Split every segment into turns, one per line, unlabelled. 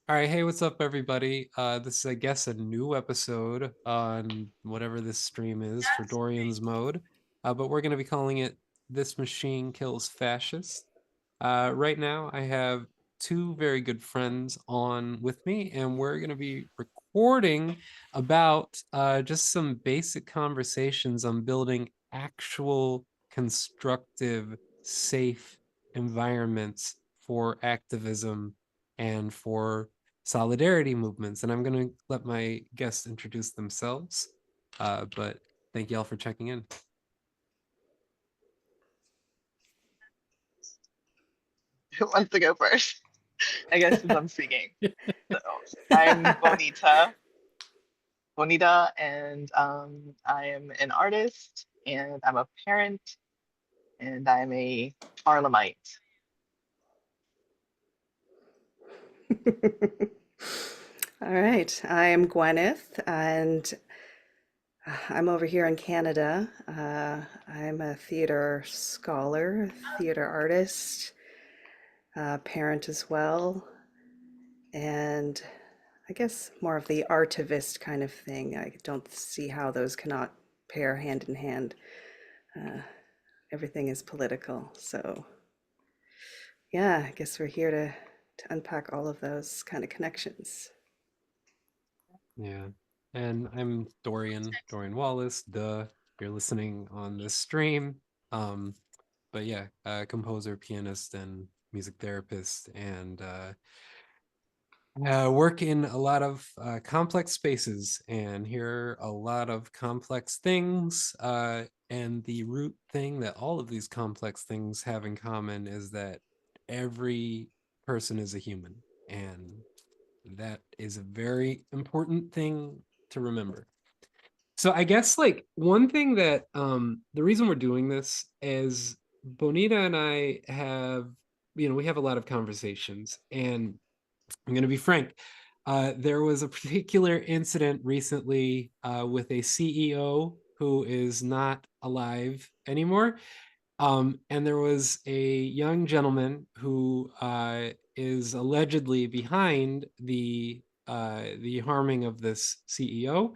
All right, hey, what's up, everybody? This is, I guess, a new episode on whatever this stream is for Dorian's mode, but we're going to be calling it "This Machine Kills Fascists." Right now, I have two very good friends on with me, and we're going to be recording about just some basic conversations on building actual constructive, safe environments for activism and for solidarity movements. And I'm going to let my guests introduce themselves, but thank you all for checking in.
Who wants to go first? I guess since I'm speaking. So I'm Bonita, and I am an artist, and I'm a parent, and I'm a Parliamite.
All right, I am Gwenith, and I'm over here in Canada. I'm a theater scholar, theater artist, parent as well, and I guess more of the artivist kind of thing. I don't see how those cannot pair hand in hand. Uh, Everything is political, so yeah, I guess we're here to unpack all of those kind of connections.
Yeah. And I'm Dorian Wallace, duh. You're listening on this stream. Um, but yeah, composer, pianist, and music therapist, and work in a lot of complex spaces and hear a lot of complex things. And the root thing that all of these complex things have in common is that every person is a human. And that is a very important thing to remember. So I guess like one thing that the reason we're doing this is Bonita and I have, we have a lot of conversations, and I'm going to be frank. There was a particular incident recently with a CEO who is not alive anymore. And there was a young gentleman who is allegedly behind the harming of this CEO.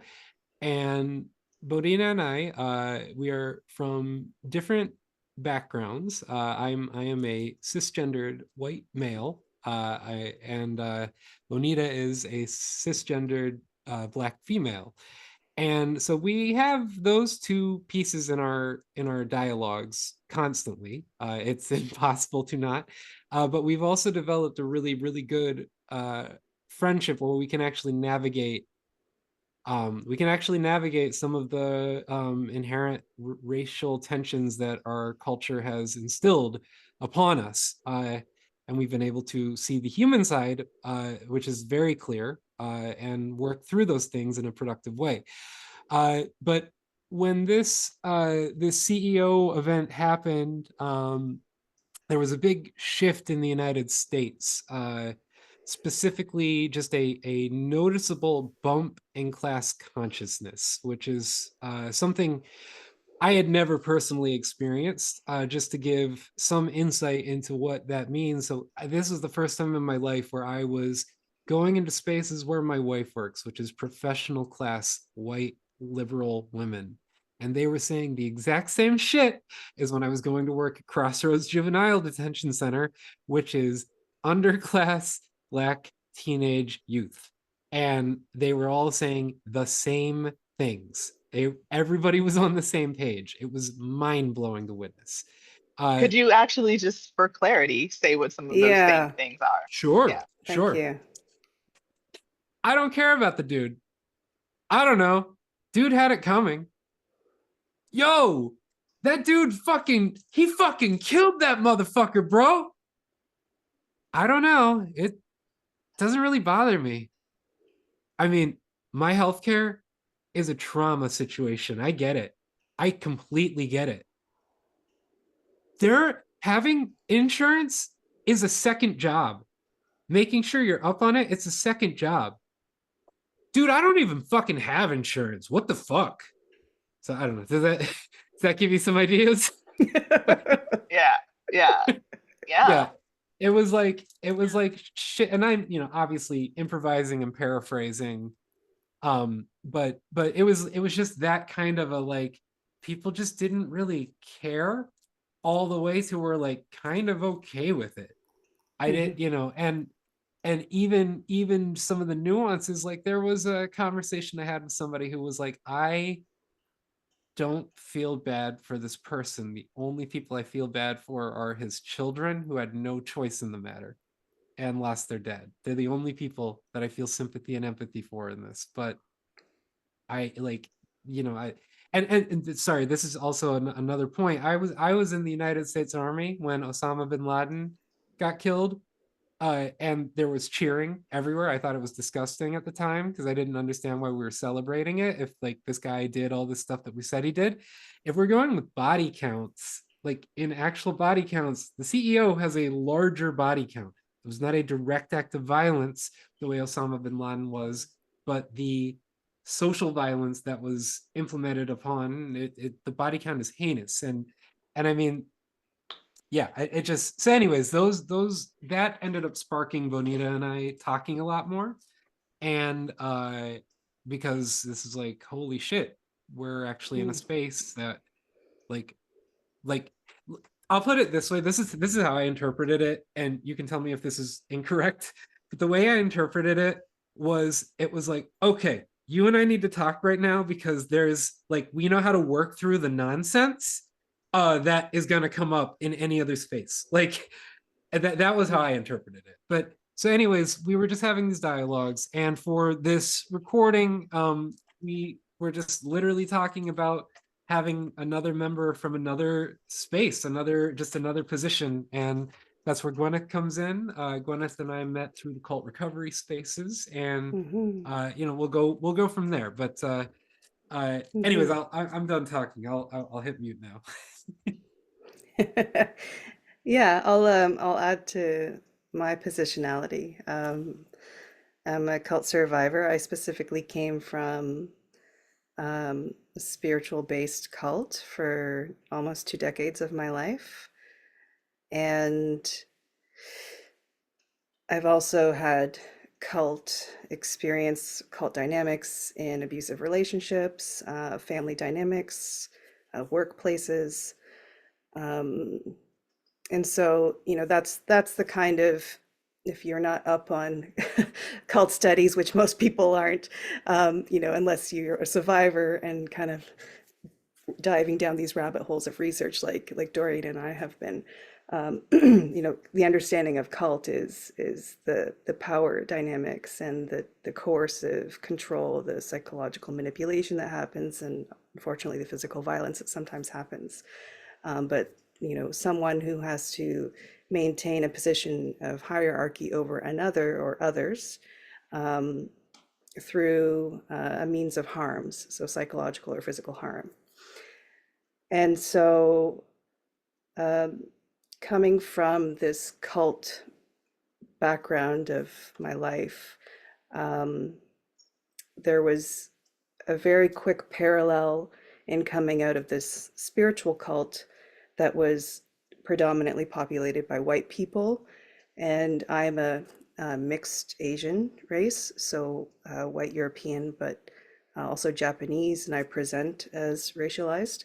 And Bodina and we are from different backgrounds. I am a cisgendered white male, and Bonita is a cisgendered black female. And so we have those two pieces in our dialogues constantly. It's impossible to not. But we've also developed a really good friendship where we can actually navigate some of the inherent racial tensions that our culture has instilled upon us. And we've been able to see the human side, which is very clear, and work through those things in a productive way. But when this CEO event happened, there was a big shift in the United States, specifically just a noticeable bump in class consciousness, which is something I had never personally experienced. Just to give some insight into what that means. So this was the first time in my life where I was going into spaces where my wife works, which is professional class white liberal women. And they were saying the exact same shit as when I was going to work at Crossroads Juvenile Detention Center, which is underclass black teenage youth. And they were all saying the same things. Everybody was on the same page. It was mind blowing to witness. Uh,
Could you actually just, for clarity, say what some of those same
Yeah,
things are?
sure,
Yeah.
thank
sure.
you.
I don't care about the dude. I don't know. Dude had it coming. Yo, that dude he fucking killed that motherfucker, bro. I don't know. It doesn't really bother me. I mean, my healthcare is a trauma situation. I get it. I completely get it. They're having insurance is a second job. Making sure you're up on it, it's a second job. Dude, I don't even fucking have insurance. What the fuck? So I don't know. Does that give you some ideas?
Yeah. Yeah.
Yeah.
Yeah.
it was like shit, and I'm, obviously improvising and paraphrasing, but it was just that kind of a, like, people just didn't really care, all the way to we're like kind of okay with it. I did, and even some of the nuances, like there was a conversation I had with somebody who was like, I don't feel bad for this person. The only people I feel bad for are his children, who had no choice in the matter and lost their dad. They're the only people that I feel sympathy and empathy for in this. But I like, I and sorry, this is also another point. I was in the United States Army when Osama bin Laden got killed, and there was cheering everywhere. I thought it was disgusting at the time because I didn't understand why we were celebrating it. If like this guy did all this stuff that we said he did, if we're going with body counts, like in actual body counts, the CEO has a larger body count. It was not a direct act of violence the way Osama bin Laden was, but the social violence that was implemented upon the body count is heinous. And I mean, yeah, it just, so anyways, those that ended up sparking Bonita and I talking a lot more. And because this is like, holy shit, we're actually in a space that, like like I'll put it this way, this is how I interpreted it, and you can tell me if this is incorrect. But the way I interpreted it was like, okay, you and I need to talk right now, because there's like, we know how to work through the nonsense that is going to come up in any other space. Like, that was how I interpreted it. But so anyways, we were just having these dialogues, and for this recording, we were just literally talking about having another member from another space, another position. And that's where Gwenith comes in. Gwenith and I met through the cult recovery spaces, and
Hmm.
we'll go from there. But
Hmm.
anyways, I'm done talking. I'll hit mute now.
Yeah, I'll add to my positionality. I'm a cult survivor. I specifically came from a spiritual based cult for almost 2 decades of my life. And I've also had cult experience, cult dynamics in abusive relationships, family dynamics, workplaces. Um, and so, that's the kind of, if you're not up on cult studies, which most people aren't, unless you're a survivor and kind of diving down these rabbit holes of research like Dorian and I have been. The understanding of cult is the power dynamics and the coercive control, the psychological manipulation that happens, and unfortunately the physical violence that sometimes happens. But someone who has to maintain a position of hierarchy over another or others, through a means of harms, so psychological or physical harm. And so, um, coming from this cult background of my life, um, there was a very quick parallel in coming out of this spiritual cult that was predominantly populated by white people. And I'm a mixed Asian race, so white European, but also Japanese, and I present as racialized.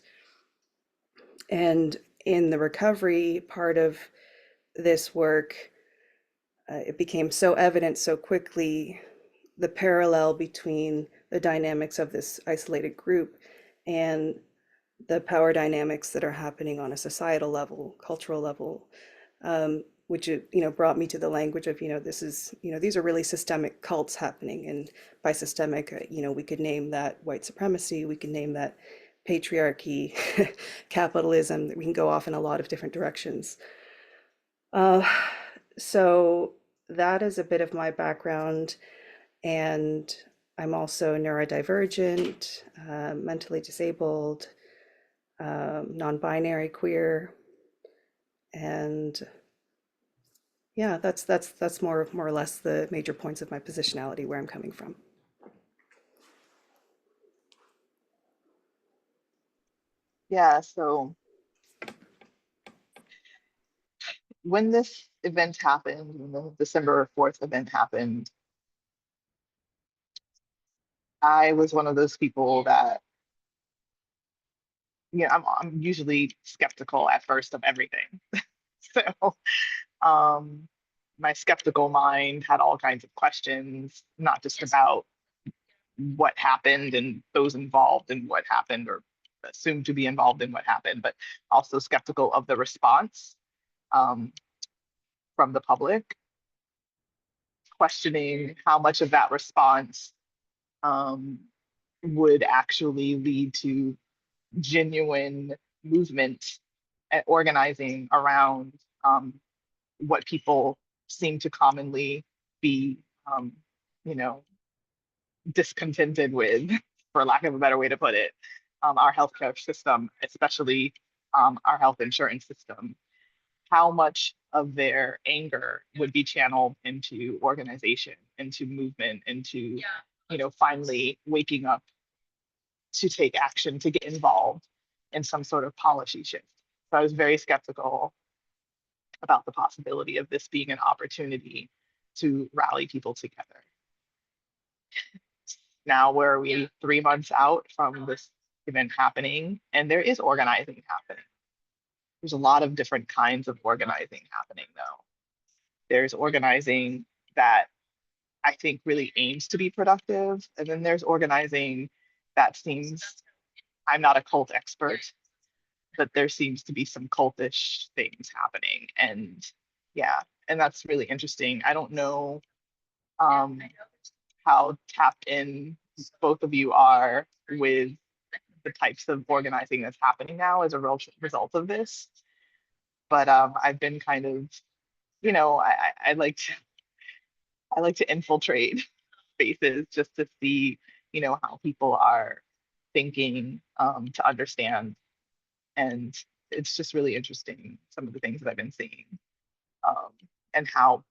And in the recovery part of this work, it became so evident so quickly, the parallel between the dynamics of this isolated group and the power dynamics that are happening on a societal level, cultural level, which brought me to the language of, this is, these are really systemic cults happening. And by systemic, we could name that white supremacy, we can name that patriarchy, capitalism. We can go off in a lot of different directions. Uh, so that is a bit of my background. And I'm also neurodivergent, mentally disabled, non-binary, queer, and yeah, that's more or less the major points of my positionality, where I'm coming from.
Yeah, so when this event happened, when the December 4th event happened, I was one of those people that, I'm usually skeptical at first of everything. So, um, my skeptical mind had all kinds of questions, not just about what happened and those involved in what happened or assumed to be involved in what happened, but also skeptical of the response um, from the public, questioning how much of that response um, would actually lead to genuine movement and organizing around what people seem to commonly be, um, you know, discontented with, for lack of a better way to put it, our healthcare system, especially our health insurance system. How much of their anger would be channeled into organization, into movement, into, finally waking up to take action, to get involved in some sort of policy shift. So I was very skeptical about the possibility of this being an opportunity to rally people together. Now, where are we 3 months out from this event happening? And there is organizing happening. There's a lot of different kinds of organizing happening, though. There's organizing that I think really aims to be productive. And then there's organizing that seems, I'm not a cult expert, but there seems to be some cultish things happening. And yeah, and that's really interesting. I don't know um, how tapped in both of you are with the types of organizing that's happening now as a real result of this. But I've been kind of, I like to infiltrate spaces just to see, how people are thinking, to understand. And it's just really interesting, some of the things that I've been seeing, um, and how,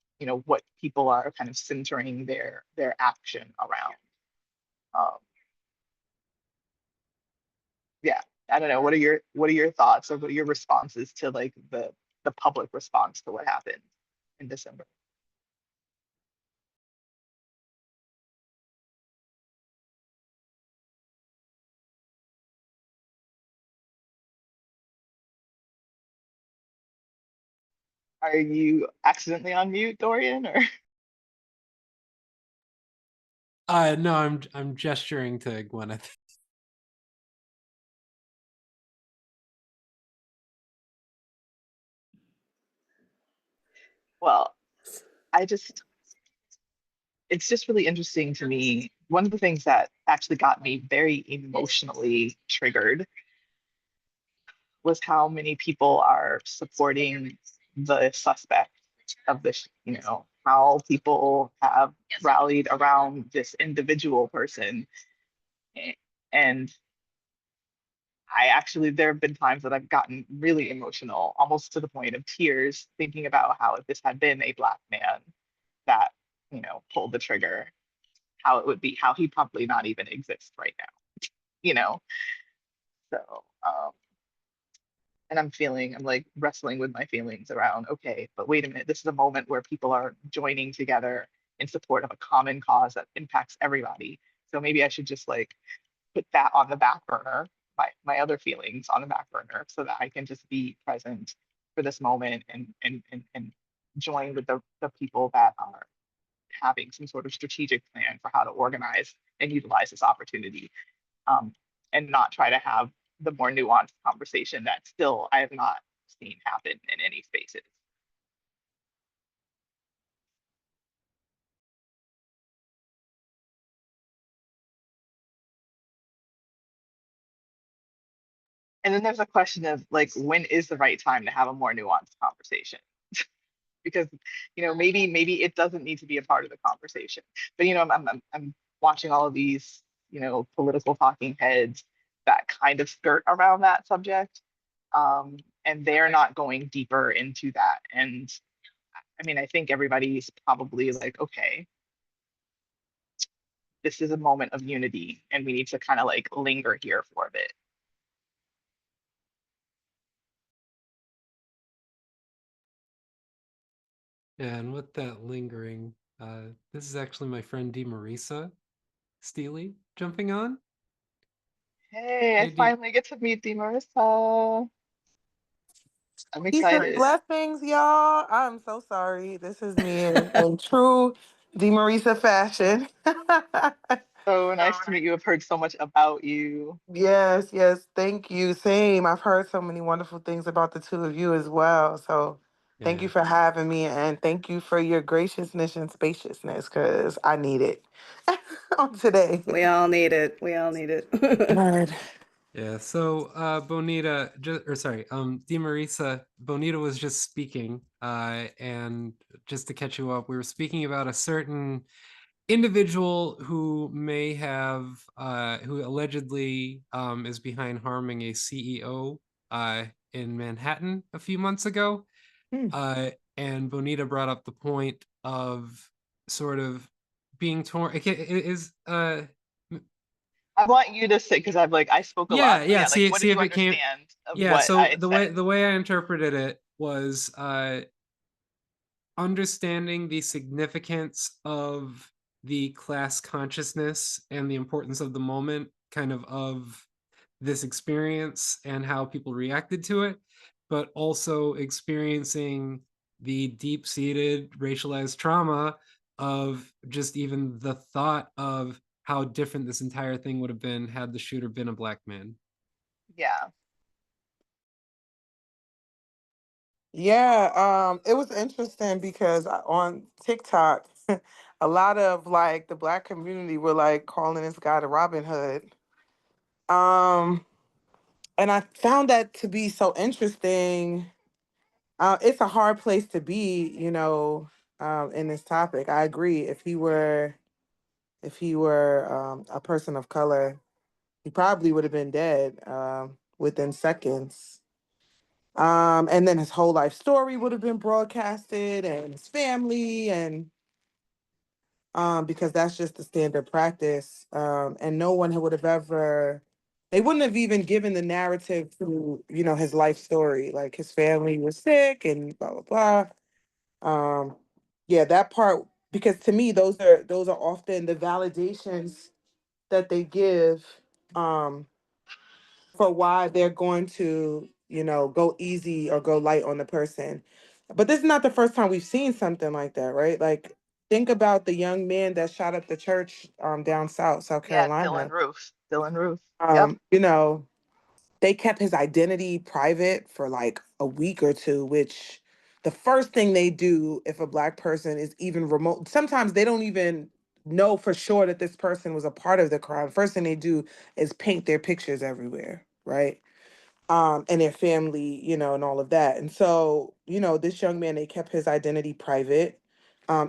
what people are kind of centering their action around. Um, yeah, I don't know. What are your thoughts, or what are your responses to like the public response to what happened in December? Are you accidentally on mute, Dorian? Or
No, I'm gesturing to Gwenith.
well, I just it's just really interesting to me. One of the things that actually got me very emotionally triggered was how many people are supporting the suspect of this, how people have rallied around this individual person. And there have been times that I've gotten really emotional, almost to the point of tears, thinking about how if this had been a Black man that, pulled the trigger, how it would be, how he probably not even exist right now, you know? So, and I'm like wrestling with my feelings around, okay, but wait a minute, this is a moment where people are joining together in support of a common cause that impacts everybody. So maybe I should just like put that on the back burner, my other feelings on the back burner, so that I can just be present for this moment and join with the people that are having some sort of strategic plan for how to organize and utilize this opportunity, um, and not try to have the more nuanced conversation that still I have not seen happen in any spaces. And then there's a question of like, when is the right time to have a more nuanced conversation? Because maybe it doesn't need to be a part of the conversation. But I'm watching all of these political talking heads that kind of skirt around that subject, and they're not going deeper into that. And I mean, I think everybody's probably like, okay, this is a moment of unity, and we need to kind of like linger here for a bit.
Yeah, and with that lingering, this is actually my friend DeMarisa Steeley jumping on.
Hey, I
Hey, D.
finally get to meet DeMarisa. I'm
Peace and
excited.
blessings, y'all. I'm so sorry. This is me in true DeMarisa fashion.
So nice to meet you. I've heard so much about you.
Yes, yes. Thank you. Same. I've heard so many wonderful things about the two of you as well. So thank you
Yeah.
for having me and thank you for your graciousness and spaciousness because I need it on today.
We all need it. We all need it.
Good.
Yeah, so Bonita, or sorry, DeMarisa, Bonita was just speaking, and just to catch you up, we were speaking about a certain individual who may have, who allegedly is behind harming a CEO in Manhattan a few months ago.
Hmm.
And Bonita brought up the point of sort of being torn. It is
I want you to say because I spoke a lot.
yeah,
So
yeah.
yeah, like what
See
did you
if it came.
understand of
Yeah.
what I
So
had said?
the way I interpreted it was understanding the significance of the class consciousness and the importance of the moment, kind of this experience and how people reacted to it, but also experiencing the deep-seated racialized trauma of just even the thought of how different this entire thing would have been had the shooter been a black man.
Yeah.
Yeah, it was interesting because on TikTok, a lot of like the black community were like calling this guy the Robin Hood. Um, and I found that to be so interesting. It's a hard place to be, in this topic. I agree. If he were a person of color, he probably would have been dead within seconds. And then his whole life story would have been broadcasted and his family and because that's just the standard practice. And no one would have ever they wouldn't have even given the narrative to, his life story. Like his family was sick and blah blah blah. Yeah, that part because to me those are often the validations that they give um for why they're going to, go easy or go light on the person. But this is not the first time we've seen something like that, right? Like, think about the young man that shot up the church down south, South
Yeah, Dylan
Carolina.
Roof. Dylan Roof. Yep.
You know, they kept his identity private for like a week or two, which the first thing they do if a black person is even remote, sometimes they don't even know for sure that this person was a part of the crime. First thing they do is paint their pictures everywhere, right? And their family, and all of that. And so, this young man, they kept his identity private.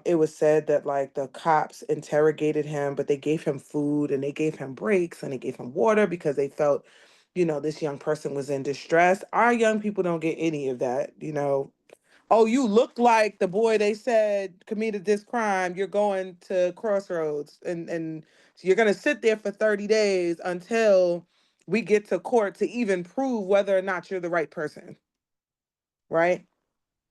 It was said that like the cops interrogated him, but they gave him food and they gave him breaks and they gave him water because they felt, this young person was in distress. Our young people don't get any of that. Oh, you look like the boy they said committed this crime. You're going to Crossroads and so you're gonna sit there for 30 days until we get to court to even prove whether or not you're the right person, right?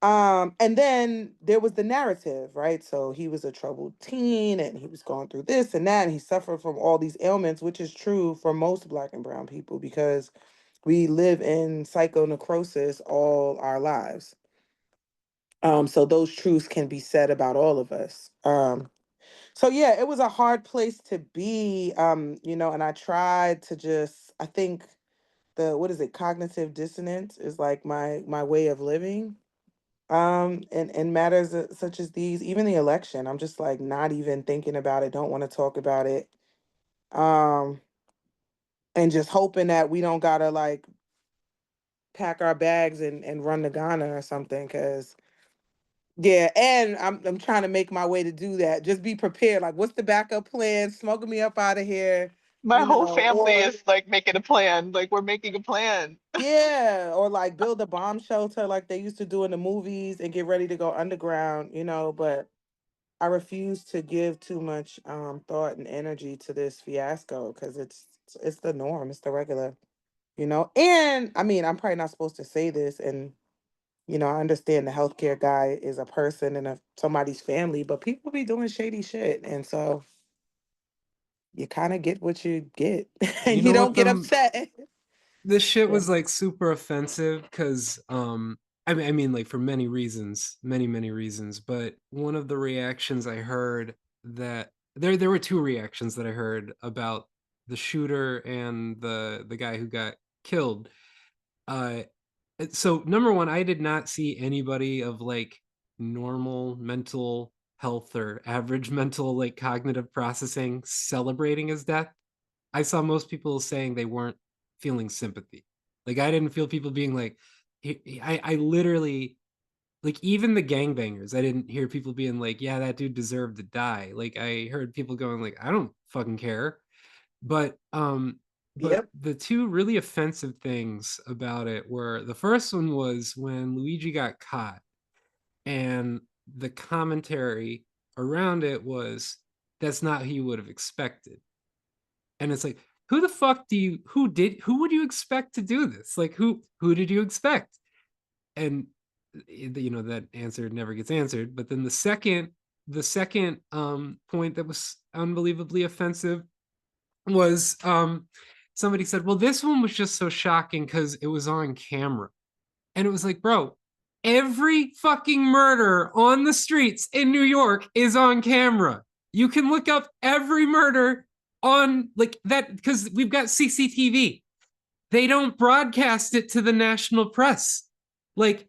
And then there was the narrative, right? So he was a troubled teen and he was going through this and that, and he suffered from all these ailments, which is true for most black and brown people because we live in psychonecrosis all our lives. So those truths can be said about all of us. So yeah, it was a hard place to be, and I tried to I think what is it, cognitive dissonance is like my way of living. In matters such as these, even the election, I'm just like not even thinking about it, don't want to talk about it. Um, and just hoping that we don't gotta like pack our bags and run to Ghana or something, because yeah, and I'm trying to make my way to do that. Just be prepared. Like, what's the backup plan? Smoking me up out of here,
My whole family
or
is like making a plan. Like we're making a plan.
yeah, or like build a bomb shelter like they used to do in the movies and get ready to go underground. But I refuse to give too much thought and energy to this fiasco because it's the norm, it's the regular. And I mean, I'm probably not supposed to say this, and You know, I understand the healthcare guy is a person and somebody's family, but people be doing shady shit. And so you kind of get what you get
You
and you
know
don't
what
get upset.
this shit
Yeah.
was like super offensive because I mean like for many reasons, many reasons, but one of the reactions I heard that there were two reactions that I heard about the shooter and the guy who got killed. uh so number one, I did not see anybody of like normal mental health or average mental like cognitive processing celebrating his death. I saw most people saying they weren't feeling sympathy. Like I didn't feel people being like, I literally, like, even the gangbangers, I didn't hear people being like, yeah, that dude deserved to die. Like I heard people going like, I don't fucking care. But
Yep.
the two really offensive things about it were, the first one was when Luigi got caught, and the commentary around it was, that's not who you would have expected. And it's like, who the fuck do you, who would you expect to do this? Like who did you expect? And you know, that answer never gets answered. But then the second point that was unbelievably offensive was, somebody said, well, this one was just so shocking because it was on camera. And it was like, bro, every fucking murder on the streets in New York is on camera. You can look up every murder on like that because we've got CCTV. They don't broadcast it to the national press. Like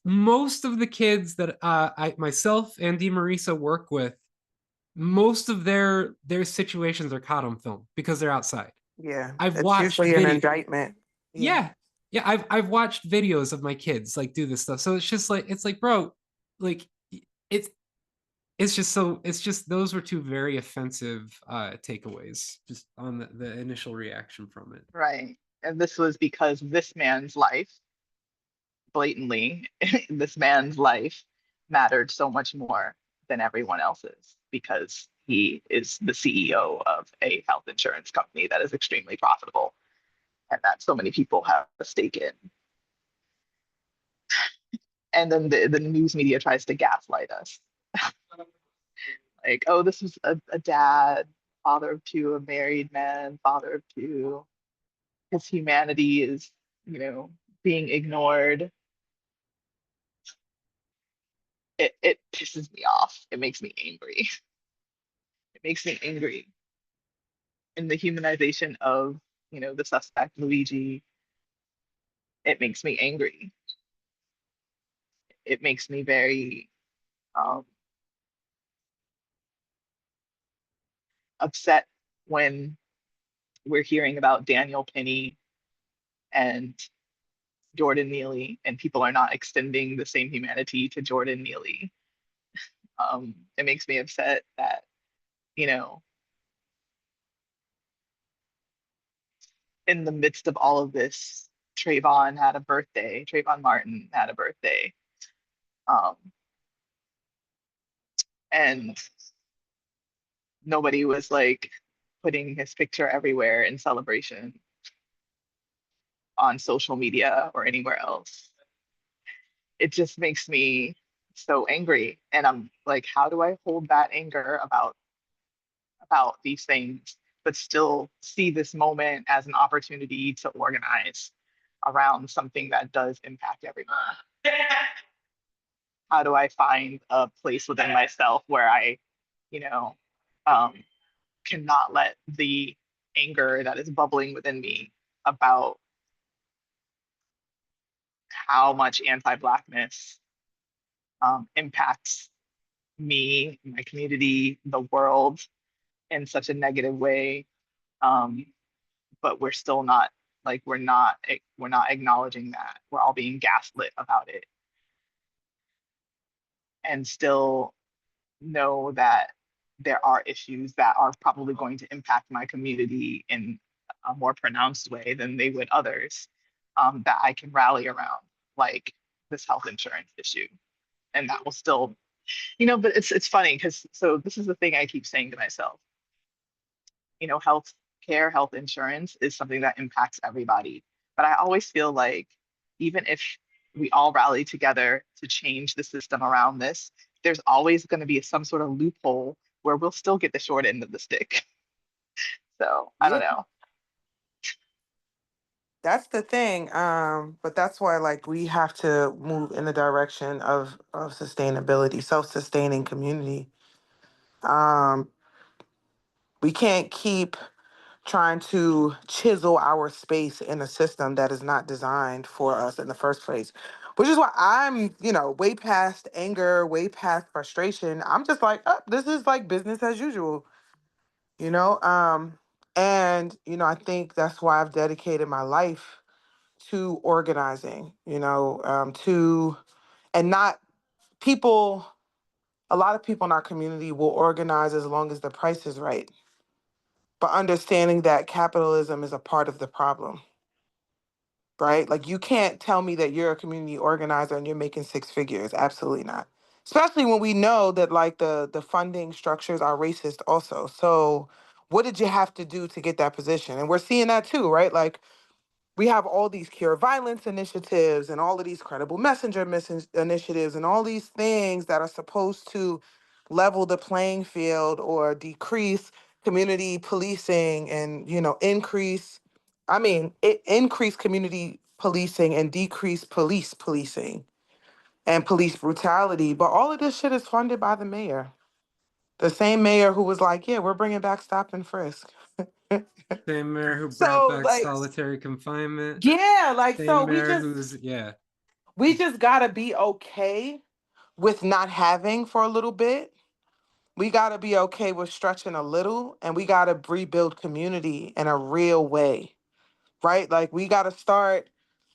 most of the kids that I myself and DeMarisa work with, most of their situations are caught on film because they're outside.
Yeah.
I've
It's
watched
usually an
video.
indictment. Yeah.
Yeah, yeah, I've watched videos of my kids like do this stuff. So it's just like, it's like, bro, like it's it's just those were two very offensive takeaways just on the initial reaction from it.
Right. And this was because this man's life, blatantly, this man's life mattered so much more than everyone else's because he is the CEO of a health insurance company that is extremely profitable and that so many people have a stake in. And then the news media tries to gaslight us. Like, oh, this was a dad, father of two, a married man, father of two. His humanity is, being ignored. It pisses me off. It makes me angry. It makes me angry. In the humanization of, the suspect, Luigi, it makes me angry. It makes me very um, upset when we're hearing about Daniel Penny and Jordan Neely, and people are not extending the same humanity to Jordan Neely. It makes me upset that, you know, in the midst of all of this, Trayvon had a birthday. Trayvon Martin had a birthday. Um, and nobody was like putting his picture everywhere in celebration on social media or anywhere else. It just makes me so angry. And I'm like, how do I hold that anger about these things, but still see this moment as an opportunity to organize around something that does impact everyone? How do I find a place within myself where I, you know, um, cannot let the anger that is bubbling within me about how much anti-Blackness impacts me, my community, the world in such a negative way, um, but we're still not like we're not acknowledging that we're all being gaslit about it, and still know that there are issues that are probably going to impact my community in a more pronounced way than they would others, that I can rally around, like this health insurance issue. And that will still, but it's funny because so this is the thing I keep saying to myself. Health care, health insurance is something that impacts everybody. But I always feel like even if we all rally together to change the system around this, there's always going to be some sort of loophole where we'll still get the short end of the stick. So I don't
Yeah.
know.
That's the thing. But that's why like we have to move in the direction of sustainability, self-sustaining community. Um, we can't keep trying to chisel our space in a system that is not designed for us in the first place. Which is why I'm, way past anger, way past frustration. I'm just like, oh, this is like business as usual, you know? And, I think that's why I've dedicated my life to organizing, and not people, a lot of people in our community will organize as long as the price is right, but understanding that capitalism is a part of the problem, right? Like you can't tell me that you're a community organizer and you're making six figures. Absolutely not. Especially when we know that like the funding structures are racist also. So what did you have to do to get that position? And we're seeing that too, right? Like we have all these cure violence initiatives and all of these credible messenger initiatives and all these things that are supposed to level the playing field or decrease community policing and increase community policing and decrease police policing and police brutality, but all of this shit is funded by the mayor, the same mayor who was like, yeah, we're bringing back stop and frisk.
Same mayor who brought
So
back
like,
solitary confinement.
yeah, like, so
Same mayor who's, yeah.
we just gotta be okay with not having for a little bit. We gotta be okay with stretching a little, and we gotta rebuild community in a real way, right? Like we gotta start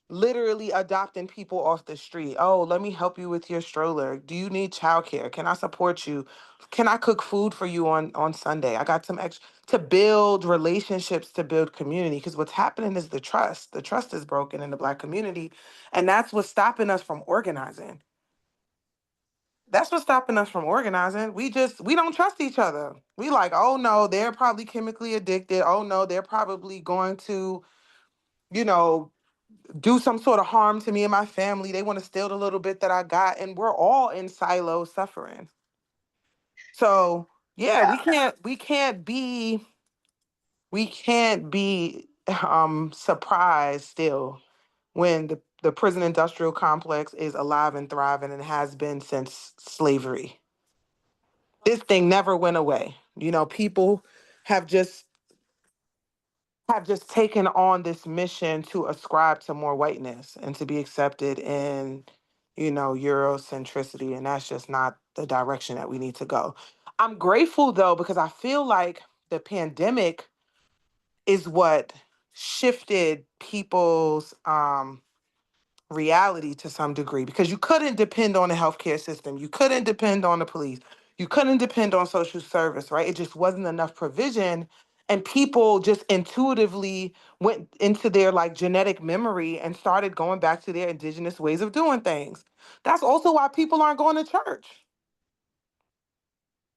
literally adopting people off the street. Oh, let me help you with your stroller. Do you need childcare? Can I support you? Can I cook food for you on Sunday? I got some extra to build relationships, to build community. Because what's happening is the trust. The trust is broken in the Black community, and that's what's stopping us from organizing. That's what's stopping us from organizing. We don't trust each other. We like, oh no, they're probably chemically addicted. Oh no, they're probably going to, you know, do some sort of harm to me and my family. They want to steal the little bit that I got, and we're all in silos suffering. So yeah,
Yeah.
we can't be surprised still when the prison industrial complex is alive and thriving and has been since slavery. This thing never went away. People have just taken on this mission to ascribe to more whiteness and to be accepted in, Eurocentricity. And that's just not the direction that we need to go. I'm grateful though, because I feel like the pandemic is what shifted people's reality to some degree, because you couldn't depend on the healthcare system. You couldn't depend on the police. You couldn't depend on social service, right? It just wasn't enough provision. And people just intuitively went into their like genetic memory and started going back to their indigenous ways of doing things. That's also why people aren't going to church.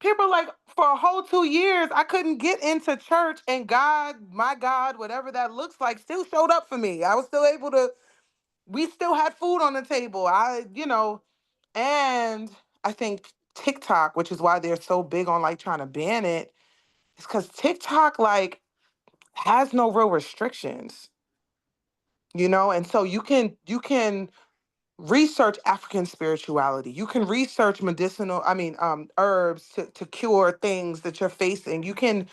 People are like, for a whole 2 years, I couldn't get into church, and God, my God, whatever that looks like, still showed up for me. I was still able to we still had food on the table. And I think TikTok, which is why they're so big on like trying to ban it, is because TikTok like has no real restrictions, and so you can research African spirituality. You can research herbs to cure things that you're facing. You can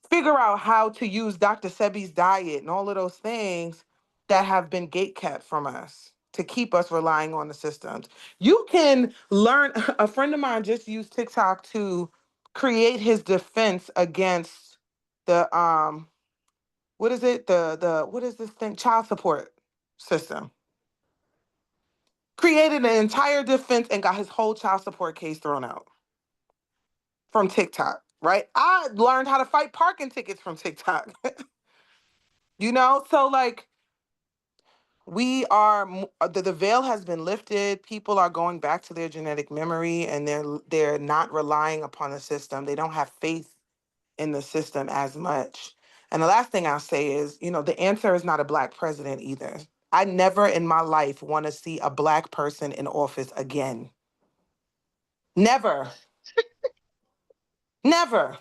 figure out how to use Dr. Sebi's diet and all of those things that have been gatekept from us to keep us relying on the systems. You can learn. A friend of mine just used TikTok to create his defense against the what is it? The what is this thing? Child support system. Created an entire defense and got his whole child support case thrown out from TikTok. Right? I learned how to fight parking tickets from TikTok. So like the veil has been lifted. People are going back to their genetic memory, and they're not relying upon the system. They don't have faith in the system as much. And the last thing I'll say is, the answer is not a Black president either. I never in my life want to see a Black person in office again. Never. Never.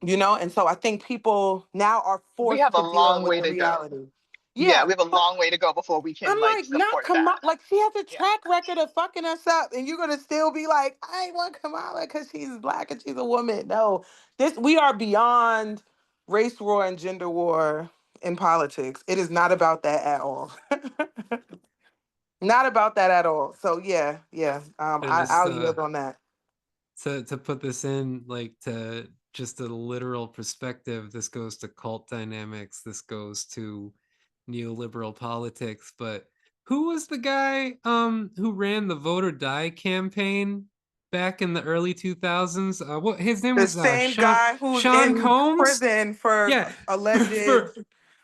You know, and so I think people now are
We
forced
have a
to deal
long
with
way
the
to go.
reality.
Yeah,
Yeah,
we have a long way to go before we can
I'm
like
like, not
support that.
Kamala. Like, she has a
Yeah.
track record of fucking us up, and you're gonna still be like, I ain't want Kamala because she's Black and she's a woman. No, we are beyond race war and gender war in politics. It is not about that at all. Not about that at all. So yeah, yeah.
And
I'll yield on that.
to put this in, like, to just a literal perspective, this goes to cult dynamics, this goes to neoliberal politics. But who was the guy who ran the vote or die campaign back in the early 2000s? What his name
The
was,
same guy who's
Sean
in
Combs.
prison for
Yeah.
alleged
For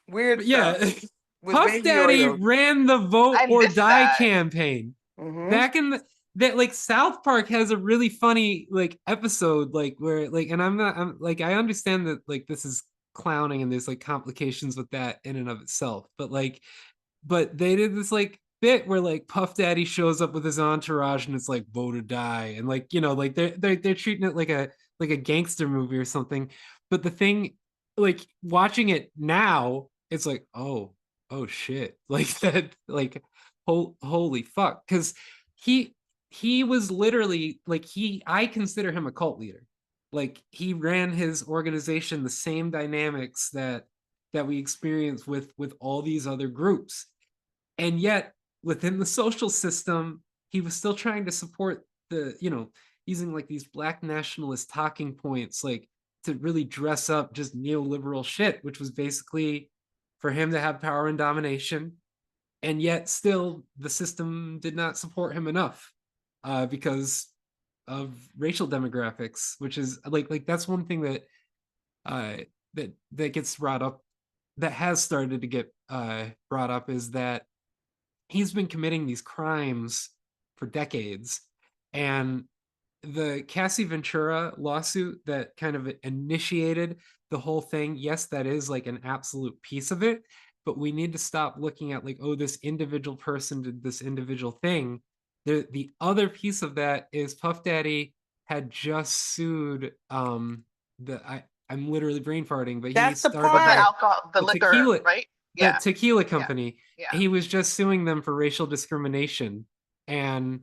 weird
yeah.
stuff with
Puff
baby
Daddy
oil.
ran the vote
I
or
missed
die
that.
campaign
Hmm.
back in the that, like, South Park has a really funny, like, episode, like, where, like, and I'm like, I understand that, like, this is clowning and there's, like, complications with that in and of itself, but, like, but they did this, like, bit where, like, Puff Daddy shows up with his entourage and it's like vote or die, and, like, you know, like, they're treating it like a gangster movie or something. But the thing, like, watching it now, it's like, oh shit, like, that, like, holy fuck, because he he was literally, like, I consider him a cult leader. Like, he ran his organization the same dynamics that we experience with all these other groups, and yet within the social system he was still trying to support the, you know, using, like, these Black nationalist talking points, like, to really dress up just neoliberal shit, which was basically for him to have power and domination. And yet still the system did not support him enough, because of racial demographics, which is, like, that's one thing that uh that gets brought up, that has started to get brought up, is that he's been committing these crimes for decades. And the Cassie Ventura lawsuit that kind of initiated the whole thing, yes, that is, like, an absolute piece of it, but we need to stop looking at, like, oh, this individual person did this individual thing. The other piece of that is Puff Daddy had just sued I'm literally brain farting, but he
That's the
With the
started
part.
alcohol, the
the
liquor,
tequila
right?
the
Yeah.
tequila
Yeah.
company.
Yeah.
He was just suing them for racial discrimination. And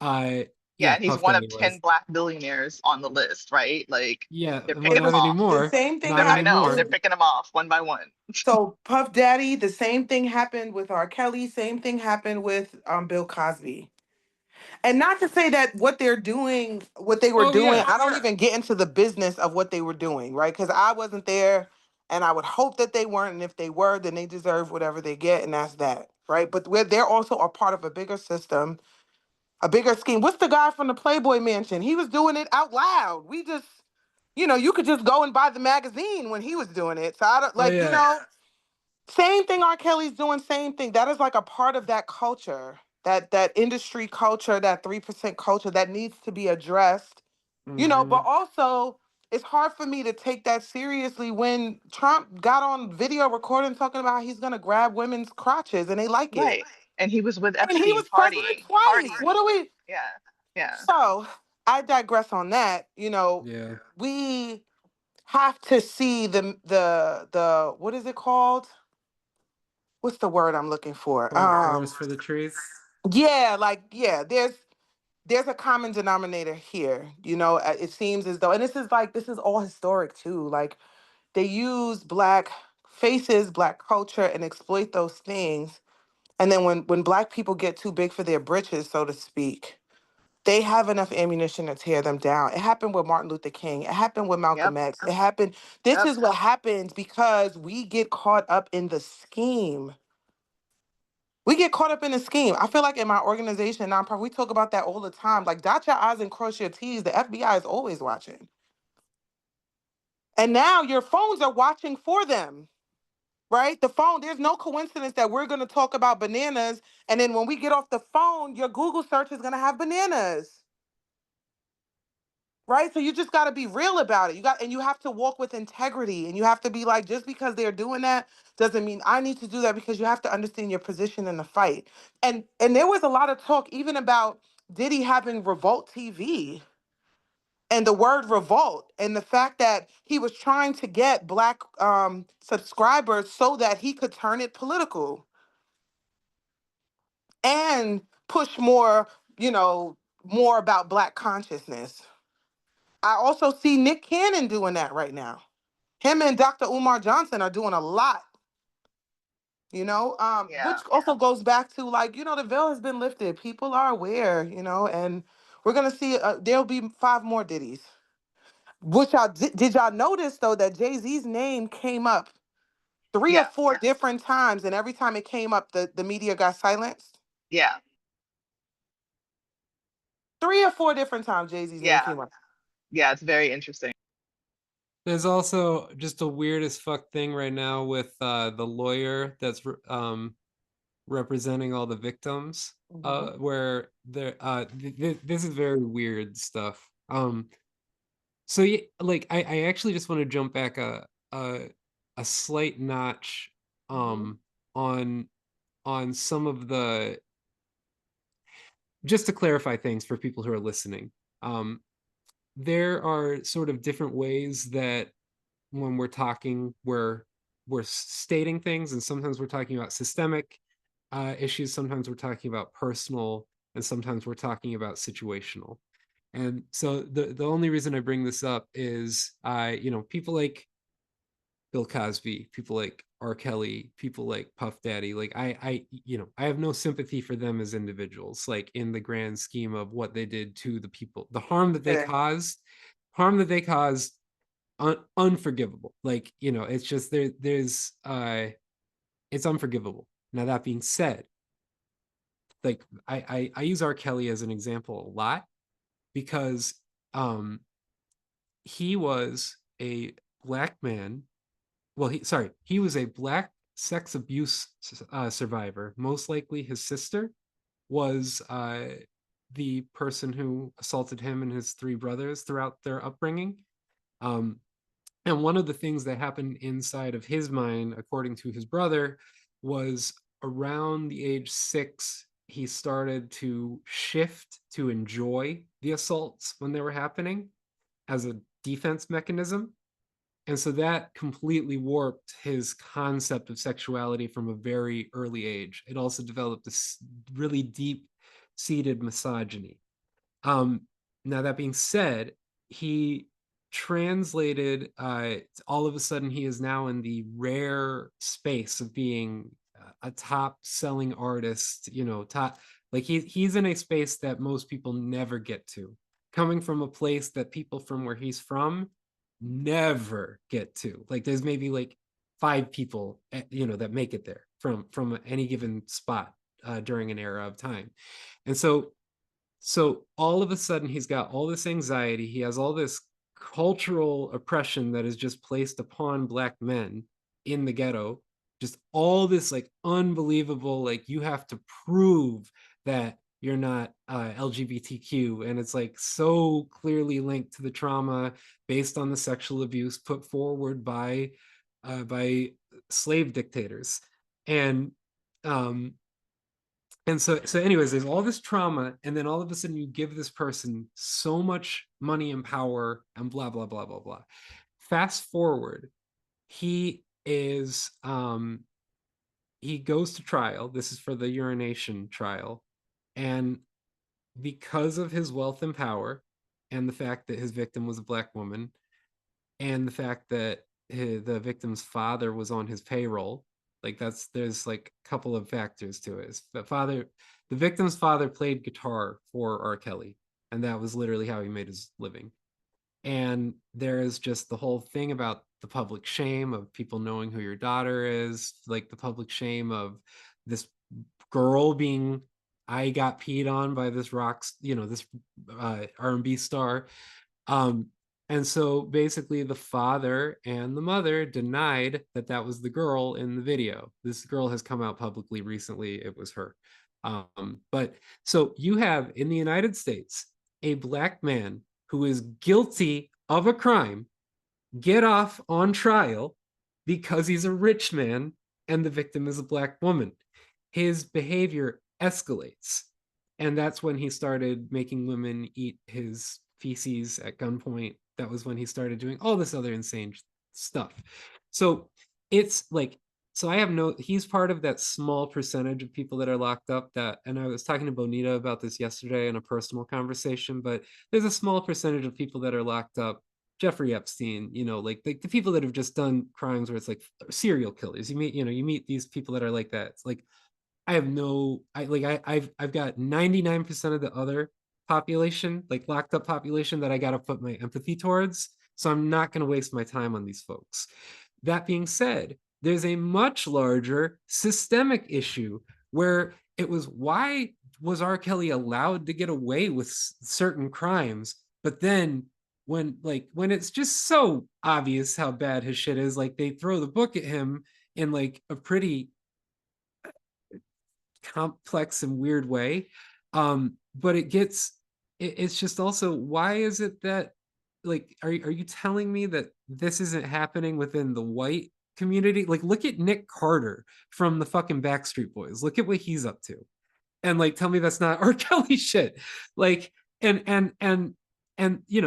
uh
Yeah.
yeah,
And he's
Puff
one of
Daddy
10
was.
Black billionaires on the list, right? Like
Yeah,
they're
well,
picking
It
them
not
was
off.
the
anymore.
same thing
Not
I know.
anymore.
They're
happened.
picking them off one by one.
So Puff Daddy, the same thing happened with R. Kelly. Same thing happened with Bill Cosby. And not to say that what they were
Oh
doing,
yeah.
I don't even get into the business of what they were doing, right? Because I wasn't there, and I would hope that they weren't. And if they were, then they deserve whatever they get, and that's that, right? But they're also a part of a bigger system, a bigger scheme. What's the guy from the Playboy Mansion? He was doing it out loud. We just, you could just go and buy the magazine when he was doing it. So I don't
Oh
like,
yeah.
same thing R. Kelly's doing, same thing. That is like a part of that culture, that industry culture, that 3% culture that needs to be addressed. But
Hmm.
also it's hard for me to take that seriously when Trump got on video recording talking about he's gonna grab women's crotches and they like it.
Right. And he was with
And he was
Epstein
president
partying,
twice.
partying.
What do we
Yeah. Yeah.
so I digress on that.
Yeah.
We have to see the what is it called? What's the word I'm looking for?
Forest for the trees.
Yeah, like yeah, there's a common denominator here. It seems as though, and this is all historic too. Like they use Black faces, Black culture, and exploit those things. And then when Black people get too big for their britches, so to speak, they have enough ammunition to tear them down. It happened with Martin Luther King. It happened with
Yep.
Malcolm X. It happened. This
Yep.
is what happens because we get caught up in the scheme. We get caught up in the scheme. I feel like in my organization, nonprofit, we talk about that all the time. Like, dot your I's and cross your T's. The FBI is always watching. And now your phones are watching for them, right? The phone, there's no coincidence that we're going to talk about bananas. And then when we get off the phone, your Google search is going to have bananas, right? So you just got to be real about it. And you have to walk with integrity, and you have to be like, just because they're doing that doesn't mean I need to do that, because you have to understand your position in the fight. And there was a lot of talk even about Diddy having Revolt TV, and the word revolt, and the fact that he was trying to get black subscribers so that he could turn it political and push more, more about black consciousness. I also see Nick Cannon doing that right now. Him and Dr. Umar Johnson are doing a lot, which
Yeah.
also goes back to, like, the veil has been lifted. People are aware, and we're gonna see. There'll be 5 more Diddy's. Which y'all did y'all notice though that Jay-Z's name came up 3 or
Yeah.
4 different times, and every time it came up, the media got silenced.
Yeah.
3 or 4 different times Jay-Z's name
Yeah.
came up.
Yeah. It's very interesting.
There's also just a weird as fuck thing right now with the lawyer that's representing all the victims,
Mhm.
where there this is very weird stuff. So yeah, like I actually just want to jump back a slight notch
Mhm.
on some of the, just to clarify things for people who are listening. There are sort of different ways that when we're talking, we're stating things, and sometimes we're talking about systemic issues, sometimes we're talking about personal, and sometimes we're talking about situational. And so the only reason I bring this up is people like Bill Cosby, people like R. Kelly, people like Puff Daddy, like I have no sympathy for them as individuals, like in the grand scheme of what they did to the people, the
Today.
harm that they caused, unforgivable. Like, it's just there's it's unforgivable. Now that being said, like I use R. Kelly as an example a lot because um he was a black man. Well, he was a black sex abuse survivor. Most likely his sister was the person who assaulted him and his 3 brothers throughout their upbringing. Um, and one of the things that happened inside of his mind, according to his brother, was around the age 6, he started to shift to enjoy the assaults when they were happening as a defense mechanism. And so that completely warped his concept of sexuality from a very early age. It also developed this really deep seated misogyny. Um, Now, that being said, he translated, all of a sudden, he is now in the rare space of being a top selling artist, top, like he's in a space that most people never get to, coming from a place that people from where he's from never get to. Like there's maybe like 5 people, that make it there from any given spot during an era of time. And so all of a sudden, he's got all this anxiety. He has all this cultural oppression that is just placed upon black men in the ghetto. Just all this like unbelievable, like you have to prove that you're not LGBTQ, and it's like so clearly linked to the trauma based on the sexual abuse put forward by slave dictators, and um, so anyways, there's all this trauma, and then all of a sudden you give this person so much money and power and blah blah blah blah blah. Fast forward, he is he goes to trial. This is for the urination trial, and because of his wealth and power and the fact that his victim was a black woman, and the fact that the victim's father was on his payroll, like there's like a couple of factors to it. The victim's father played guitar for R. Kelly, and that was literally how he made his living. And there is just the whole thing about the public shame of people knowing who your daughter is, like the public shame of this girl being, I got peed on by this this R&B star. um and so basically the father and the mother denied that that was the girl in the video. This girl has come out publicly recently, it was her. But so you have in the United States a black man who is guilty of a crime get off on trial because he's a rich man and the victim is a Black woman. His behavior escalates. And that's when he started making women eat his feces at gunpoint. That was when he started doing all this other insane stuff. So it's like, so I have no, he's part of that small percentage of people that are locked up that, and I was talking to Bonita about this yesterday in a personal conversation, but there's a small percentage of people that are locked up. Jeffrey Epstein, like the people that have just done crimes where it's like serial killers. You meet these people that are like that. It's like, I have no, I've got 99% of the other population, like locked up population, that I got to put my empathy towards. So I'm not going to waste my time on these folks. That being said, there's a much larger systemic issue where it was, why was R. Kelly allowed to get away with certain crimes, but then when it's just so obvious how bad his shit is, like they throw the book at him in like a pretty complex and weird way. But it's just also, why is it that, like, are you telling me that this isn't happening within the white community? Like, look at Nick Carter from the fucking Backstreet Boys. Look at what he's up to. And like, tell me that's not R. Kelly shit. Like, and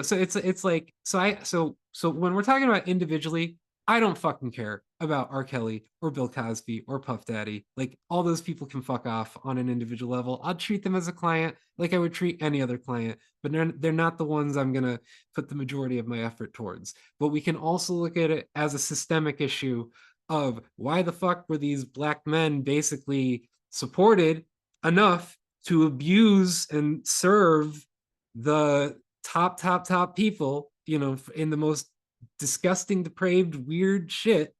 so it's like, so when we're talking about individually, I don't fucking care about R. Kelly or Bill Cosby or Puff Daddy. Like, all those people can fuck off on an individual level. I'll treat them as a client like I would treat any other client, but they're not the ones I'm gonna put the majority of my effort towards. But we can also look at it as a systemic issue of, why the fuck were these Black men basically supported enough to abuse and serve the top people, in the most disgusting, depraved, weird shit.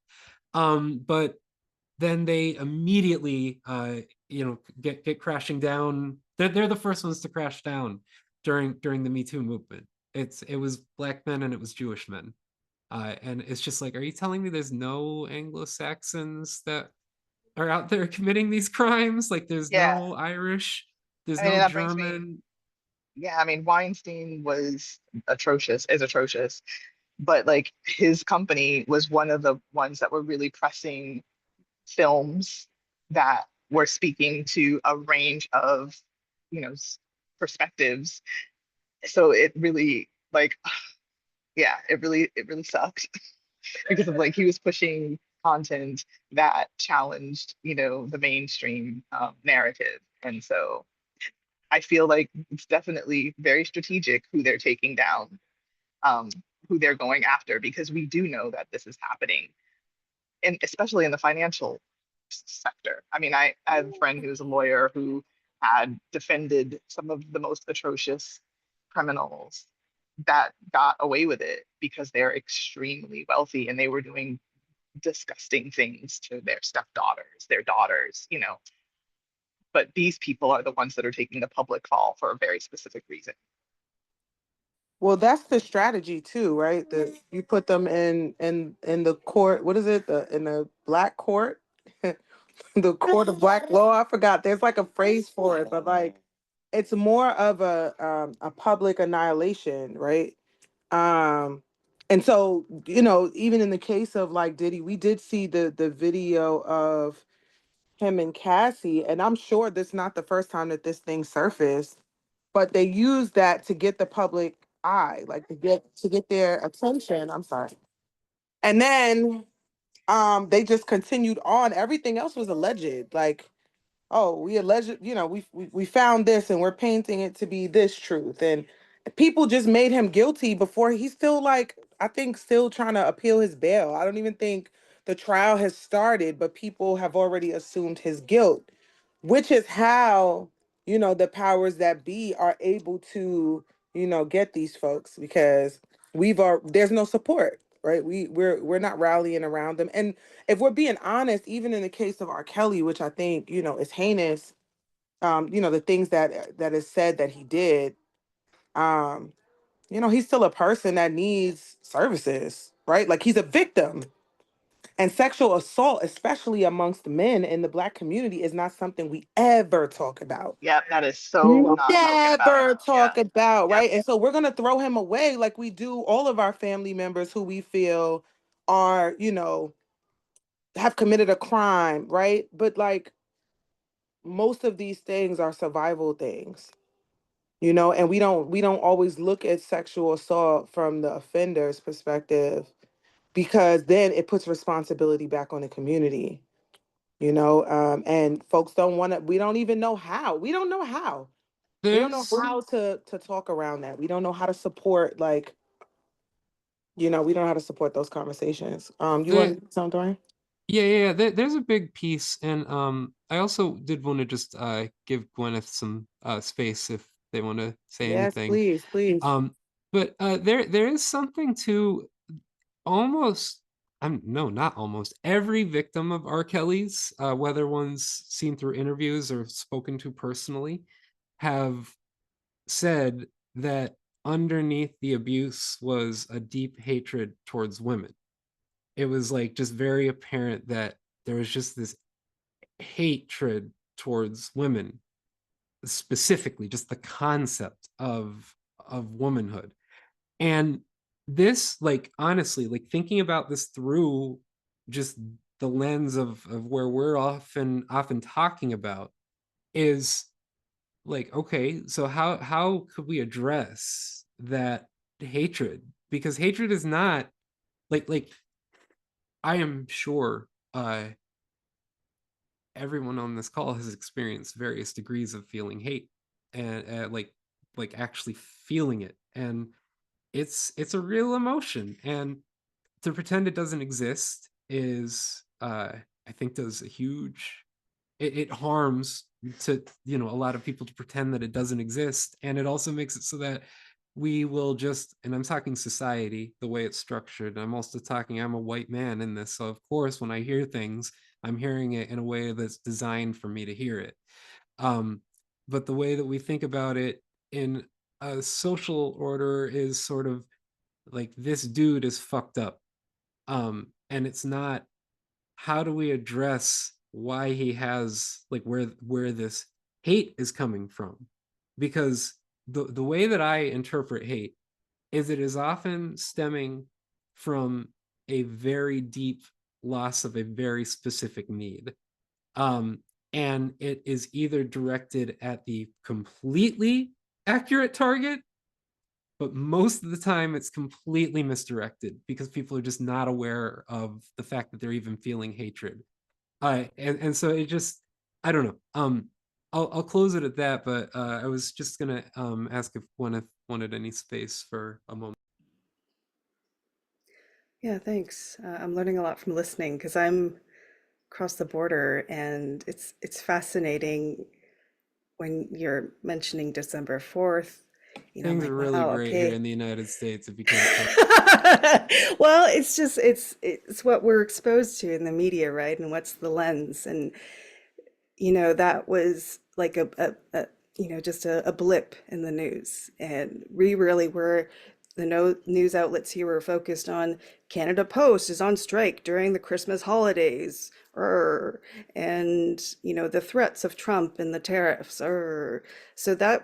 But then they immediately, get crashing down. They're the first ones to crash down during the Me Too movement. It was Black men and it was Jewish men. And it's just like, are you telling me there's no Anglo-Saxons that are out there committing these crimes? Like, there's
Yeah.
no Irish, there's
I mean,
no
that brings me,
German.
yeah, I mean, Weinstein was atrocious, but like his company was one of the ones that were really pressing films that were speaking to a range of, you know, perspectives. So it really, like, yeah, it really sucked because of like he was pushing content that challenged, the mainstream narrative. And so I feel like it's definitely very strategic who they're taking down, um, who they're going after, because we do know that this is happening, and especially in the financial sector. I mean, I have a friend who's a lawyer who had defended some of the most atrocious criminals that got away with it because they're extremely wealthy and they were doing disgusting things to their stepdaughters, their daughters, but these people are the ones that are taking the public fall for a very specific reason.
Well, that's the strategy too, right? You put them in the court. What is it? In the black court, the court of black law. I forgot. There's like a phrase for it, but like it's more of a public annihilation, right? Um, and so even in the case of like Diddy, we did see the video of him and Cassie, and I'm sure this is not the first time that this thing surfaced, but they use that to get the public eye, like to get their attention. I'm sorry. And then they just continued on. Everything else was alleged. Like, oh, we alleged, we found this and we're painting it to be this truth. And people just made him guilty before he's still like, I think still trying to appeal his bail. I don't even think the trial has started, but people have already assumed his guilt, which is how the powers that be are able to get these folks, because there's no support, right? We're not rallying around them. And if we're being honest, even in the case of R. Kelly, which I think is heinous, the things that is said that he did, um he's still a person that needs services, right? Like, he's a victim. And sexual assault, especially amongst men in the Black community, is not something we ever talk about.
Yep, that is so not spoken about.
Never
Yeah.
talk about,
Yep.
right? And so we're going to throw him away like we do all of our family members who we feel are, you know, have committed a crime, right? But like most of these things are survival things, you know, and we don't always look at sexual assault from the offender's perspective, because then it puts responsibility back on the community, you know. And folks don't want to, we don't even know how. We don't know
There's
how to talk around that. We don't know how to support, like, you know, we don't know how to support those conversations. You
the
want to something, Dorian?
yeah. There's a big piece, and I also did want to just give Gwyneth some space if they want to say
Yes,
anything.
please, please.
But there is something to almost no, not almost every victim of R. Kelly's, whether one's seen through interviews or spoken to personally, have said that underneath the abuse was a deep hatred towards women. It was like just very apparent that there was just this hatred towards women, specifically just the concept of womanhood. And this, like, honestly, like thinking about this through just the lens of where we're often talking about is like, okay, so how could we address that hatred? Because hatred is not like I am sure everyone on this call has experienced various degrees of feeling hate, and like actually feeling it, and it's a real emotion, and to pretend it doesn't exist is I think does a huge, it harms to, you know, a lot of people to pretend that it doesn't exist, and it also makes it so that we will just, and I'm talking society, the way it's structured, I'm also talking, I'm a white man in this, so of course when I hear things, I'm hearing it in a way that's designed for me to hear it. um but the way that we think about it in a social order is sort of like, this dude is fucked up, and it's not, how do we address why he has, like, where this hate is coming from? Because the way that I interpret hate is it is often stemming from a very deep loss of a very specific need, um and it is either directed at the completely accurate target, but most of the time it's completely misdirected because people are just not aware of the fact that they're even feeling hatred. And so it just, I don't know. I'll close it at that, but I was just gonna ask if Gwyneth wanted any space for a moment.
Yeah, thanks. I'm learning a lot from listening because I'm across the border, and it's fascinating when you're mentioning December 4th. You know, I'm
Things
like,
are really
wow,
great here
okay.
in the United States, if you can't tell.
Well, it's just it's what we're exposed to in the media, right? And what's the lens? And that was like just a blip in the news. And we really were, the no news outlets here were focused on Canada Post is on strike during the Christmas holidays, and the threats of Trump and the tariffs, so that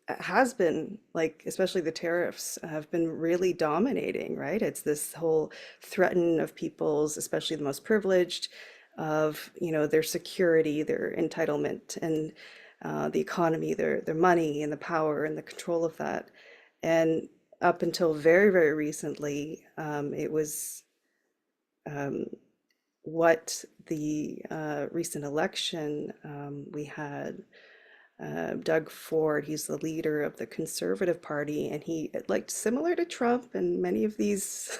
has been, like, especially the tariffs have been really dominating, right? It's this whole threaten of people's, especially the most privileged, of their security, their entitlement, and the economy, their money and the power and the control of that. And up until very, very recently, it was um, what the recent election, we had Doug Ford. He's the leader of the Conservative Party, and he, like, similar to Trump and many of these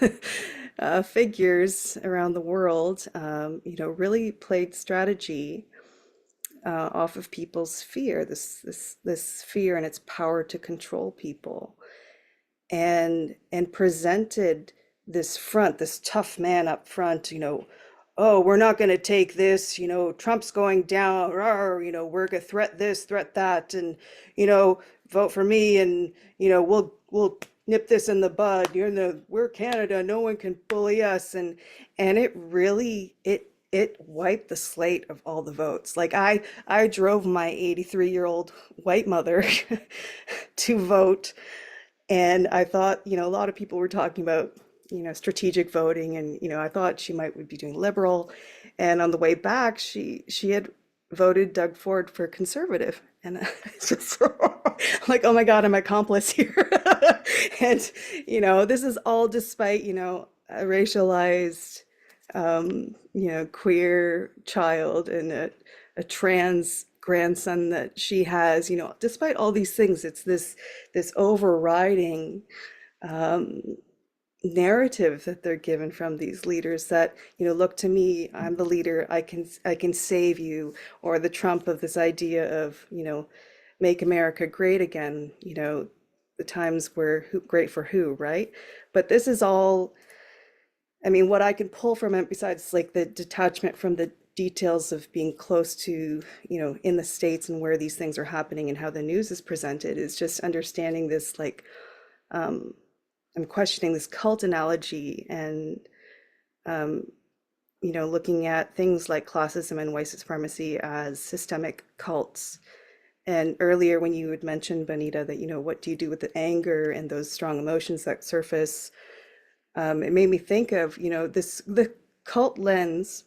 figures around the world, really played strategy off of people's fear, this fear and its power to control people, and presented this front, this tough man up front, oh, we're not going to take this, Trump's going down, we're going to threat this, threat that, and, vote for me, and, we'll nip this in the bud. We're Canada, no one can bully us. And it really, it wiped the slate of all the votes. Like I drove my 83-year-old white mother to vote, and I thought, a lot of people were talking about, strategic voting, and, I thought she might would be doing liberal. And on the way back, she had voted Doug Ford for conservative. And it's just like, oh my God, I'm an accomplice here. And, this is all despite, a racialized, queer child and a trans grandson that she has, despite all these things, it's this overriding narrative that they're given from these leaders that, look to me, I'm the leader, I can save you, or the Trump of this idea of, make America great again, the times where great for who, right? But this is all, I mean, what I can pull from it, besides like the detachment from the details of being close to, in the States and where these things are happening and how the news is presented, is just understanding this, like, I'm questioning this cult analogy, and, looking at things like classism and white supremacy as systemic cults. And earlier, when you had mentioned, Bonita, that, what do you do with the anger and those strong emotions that surface? It made me think of, the cult lens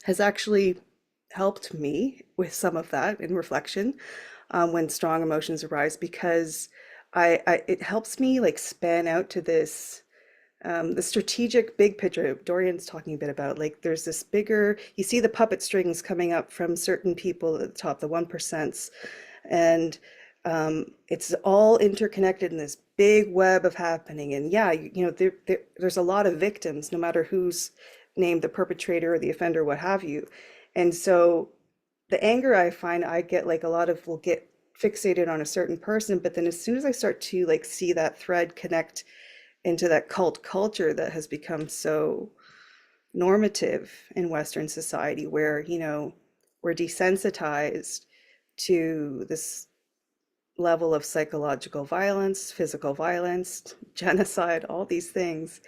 has actually helped me with some of that in reflection, when strong emotions arise, because it helps me like span out to this, the strategic big picture Dorian's talking a bit about. Like, there's this bigger, you see the puppet strings coming up from certain people at the top, the 1%, and it's all interconnected in this big web of happening. And yeah, there's a lot of victims, no matter who's named the perpetrator or the offender, what have you. And so the anger, I find I get, like, a lot of will get fixated on a certain person, but then as soon as I start to like see that thread connect into that cult culture that has become so normative in Western society, where, we're desensitized to this level of psychological violence, physical violence, genocide, all these things.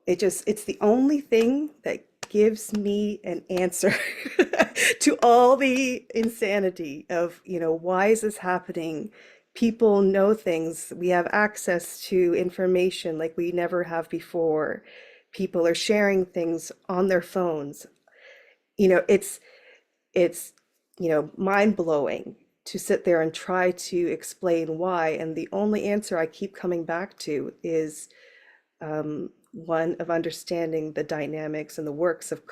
It's the only thing that gives me an answer to all the insanity of, why is this happening? People know things. We have access to information like we never have before. People are sharing things on their phones. It's mind blowing to sit there and try to explain why. And the only answer I keep coming back to is, one of understanding the dynamics and the works of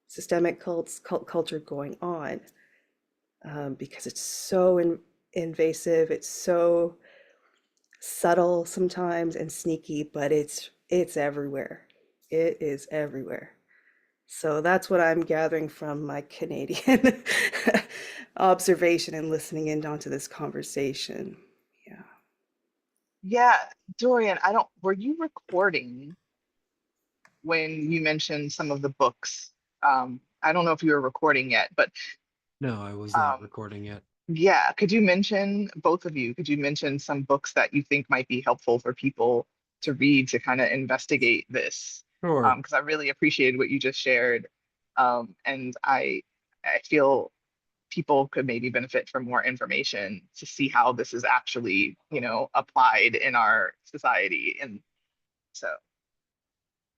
systemic cults, cult culture going on, because it's so invasive, it's so subtle sometimes and sneaky, but it's everywhere. It is everywhere. So that's what I'm gathering from my Canadian observation and listening in onto this conversation. Yeah.
Yeah, Dorian, were you recording when you mentioned some of the books? I don't know if you were recording yet, but
No, I was not
um,
recording yet.
yeah, could you mention, both of you, could you mention some books that you think might be helpful for people to read to kind of investigate this?
Sure.
Because I really appreciated what you just shared. And I feel people could maybe benefit from more information to see how this is actually, applied in our society. And so,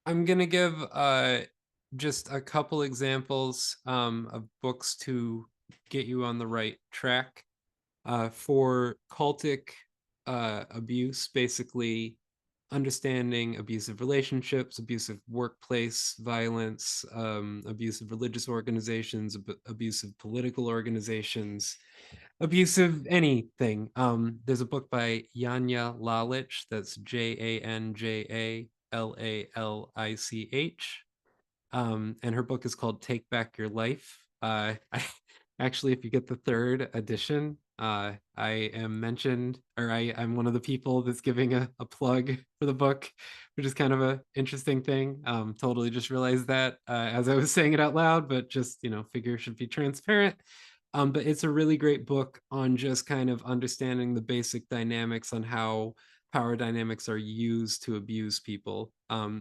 I'm gonna give just a couple examples of books to get you on the right track. For cultic abuse, basically understanding abusive relationships, abusive workplace violence, abusive religious organizations, abusive political organizations, abusive anything. There's a book by Janja Lalich, that's Janjalalich. And her book is called Take Back Your Life. Actually, if you get the third edition, I am mentioned, or I'm one of the people that's giving a plug for the book, which is kind of a interesting thing. Totally just realized that as I was saying it out loud, but just, figure should be transparent. But it's a really great book on just kind of understanding the basic dynamics on how power dynamics are used to abuse people.